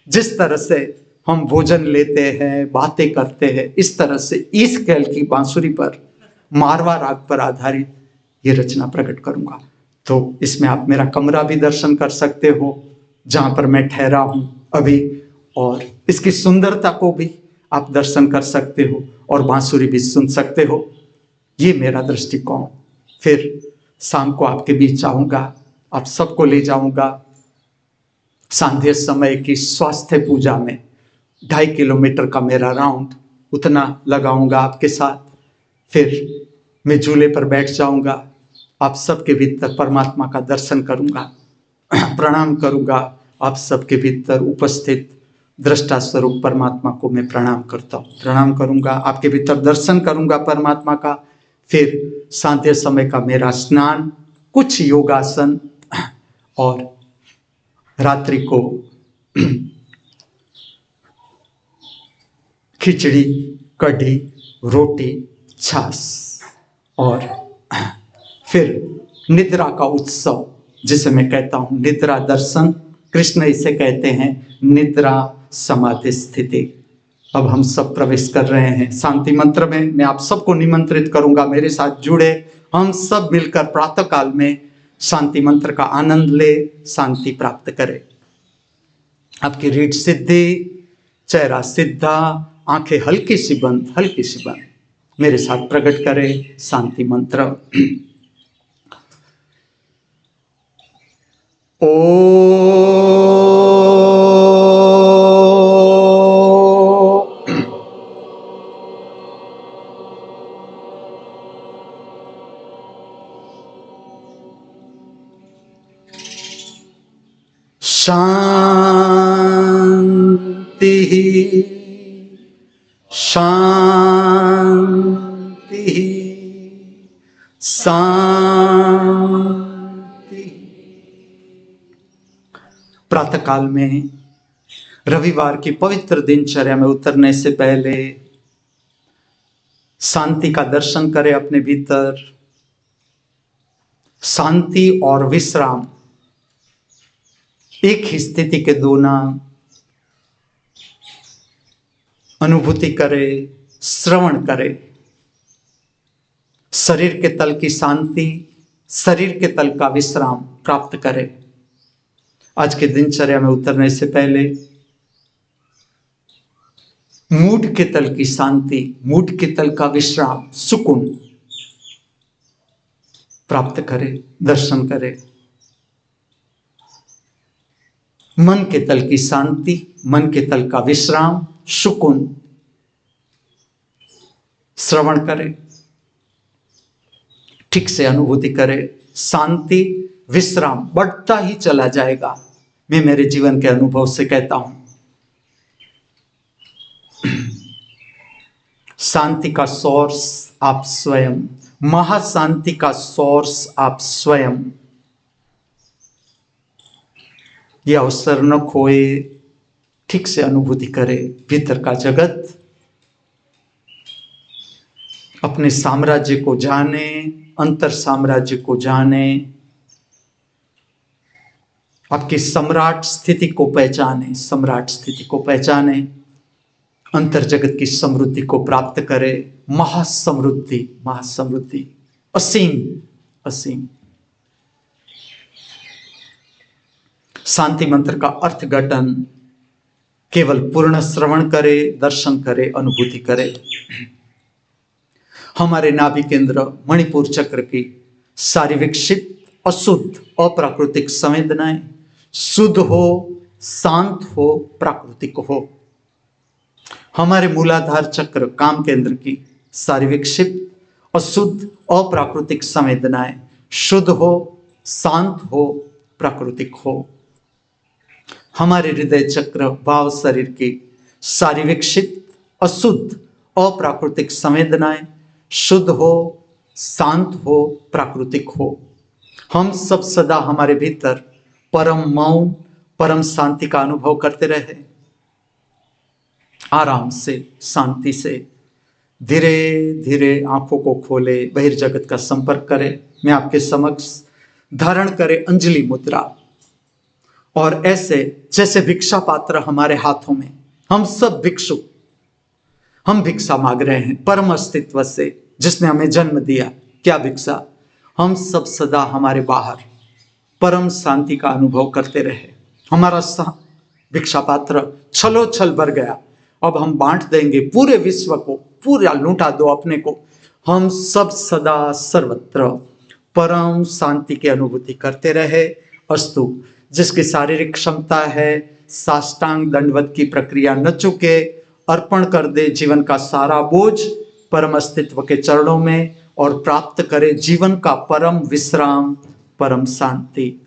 Speaker 1: जिस तरह से हम भोजन लेते हैं, बातें करते हैं, इस तरह से इस कैल की बांसुरी पर, मारवा राग पर आधारित ये रचना प्रकट करूंगा। तो इसमें आप मेरा कमरा भी दर्शन कर सकते हो, जहां पर मैं ठहरा हूं अभी, और इसकी सुंदरता को भी आप दर्शन कर सकते हो, और बांसुरी भी सुन सकते हो। ये मेरा दृष्टिकोण। फिर शाम को आपके बीच आऊंगा, आप सबको ले जाऊंगा सांध्य समय की स्वास्थ्य पूजा में। 2.5 किलोमीटर का मेरा राउंड, उतना लगाऊंगा आपके साथ। फिर मैं झूले पर बैठ जाऊंगा, आप सबके भीतर परमात्मा का दर्शन करूंगा, प्रणाम करूंगा। आप सबके भीतर उपस्थित दृष्टा स्वरूप परमात्मा को मैं प्रणाम करता हूँ, प्रणाम करूंगा, आपके भीतर दर्शन करूंगा परमात्मा का। फिर सांध्य समय का मेरा स्नान, कुछ योगासन, और रात्रि को खिचड़ी, कढ़ी, रोटी, छाछ, और फिर निद्रा का उत्सव, जिसे मैं कहता हूं निद्रा दर्शन। कृष्ण इसे कहते हैं निद्रा समाधि स्थिति। अब हम सब प्रवेश कर रहे हैं शांति मंत्र में। मैं आप सबको निमंत्रित करूंगा, मेरे साथ जुड़े, हम सब मिलकर प्रातः काल में शांति मंत्र का आनंद ले, शांति प्राप्त करें। आपकी रीढ़ सिद्धि, चेहरा सीधा, आंखें हल्की सी बंद, हल्की सी बंद, मेरे साथ प्रकट करें शांति मंत्र। शांति शांति शांति। प्रातःकाल में रविवार की पवित्र दिनचर्या में उतरने से पहले शांति का दर्शन करें अपने भीतर। शांति और विश्राम एक ही स्थिति के दो नाम। अनुभूति करे, श्रवण करे। शरीर के तल की शांति, शरीर के तल का विश्राम प्राप्त करे। आज के दिनचर्या में उतरने से पहले मूड के तल की शांति, मूड के तल का विश्राम, सुकून प्राप्त करे, दर्शन करे। मन के तल की शांति, मन के तल का विश्राम, सुकून श्रवण करे, ठीक से अनुभूति करे। शांति विश्राम बढ़ता ही चला जाएगा। मैं मेरे जीवन के अनुभव से कहता हूं, शांति का सोर्स आप स्वयं, महाशांति का सोर्स आप स्वयं। यह अवसर न खोए, ठीक से अनुभूति करे भीतर का जगत, अपने साम्राज्य को जाने, अंतर साम्राज्य को जाने, आपकी सम्राट स्थिति को पहचाने, सम्राट स्थिति को पहचाने, अंतर जगत की समृद्धि को प्राप्त करे। महासमृद्धि, महासमृद्धि, असीम, असीम। शांति मंत्र का अर्थघटन केवल पूर्ण श्रवण करे, दर्शन करे, अनुभूति करे। हमारे नाभि केंद्र मणिपुर चक्र की सारी विकसित अशुद्ध अप्राकृतिक संवेदनाएं शुद्ध हो, शांत हो, प्राकृतिक हो। हमारे मूलाधार चक्र काम केंद्र की सारी विकसित अशुद्ध अप्राकृतिक संवेदनाएं शुद्ध हो, शांत हो, प्राकृतिक हो। हमारे हृदय चक्र भाव शरीर की सारी विकसित अशुद्ध अप्राकृतिक संवेदनाएं शुद्ध हो, शांत हो, प्राकृतिक हो। हम सब सदा हमारे भीतर परम मौन, परम शांति का अनुभव करते रहे। आराम से, शांति से धीरे धीरे आंखों को खोले, बहिर्जगत का संपर्क करे। मैं आपके समक्ष धारण करे अंजलि मुद्रा, और ऐसे जैसे भिक्षा पात्र हमारे हाथों में, हम सब भिक्षु, हम भिक्षा मांग रहे हैं परम अस्तित्व से जिसने हमें जन्म दिया। क्या भिक्षा? हम सब सदा हमारे बाहर परम शांति का अनुभव करते रहे। हमारा भिक्षा पात्र छलो छल भर गया, अब हम बांट देंगे पूरे विश्व को, पूरा लूटा दो अपने को। हम सब सदा सर्वत्र परम शांति की अनुभूति करते रहे। अस्तु। जिसकी शारीरिक क्षमता है साष्टांग दंडवत की प्रक्रिया न चुके, अर्पण कर दे जीवन का सारा बोझ परम अस्तित्व के चरणों में और प्राप्त करे जीवन का परम विश्राम, परम शांति।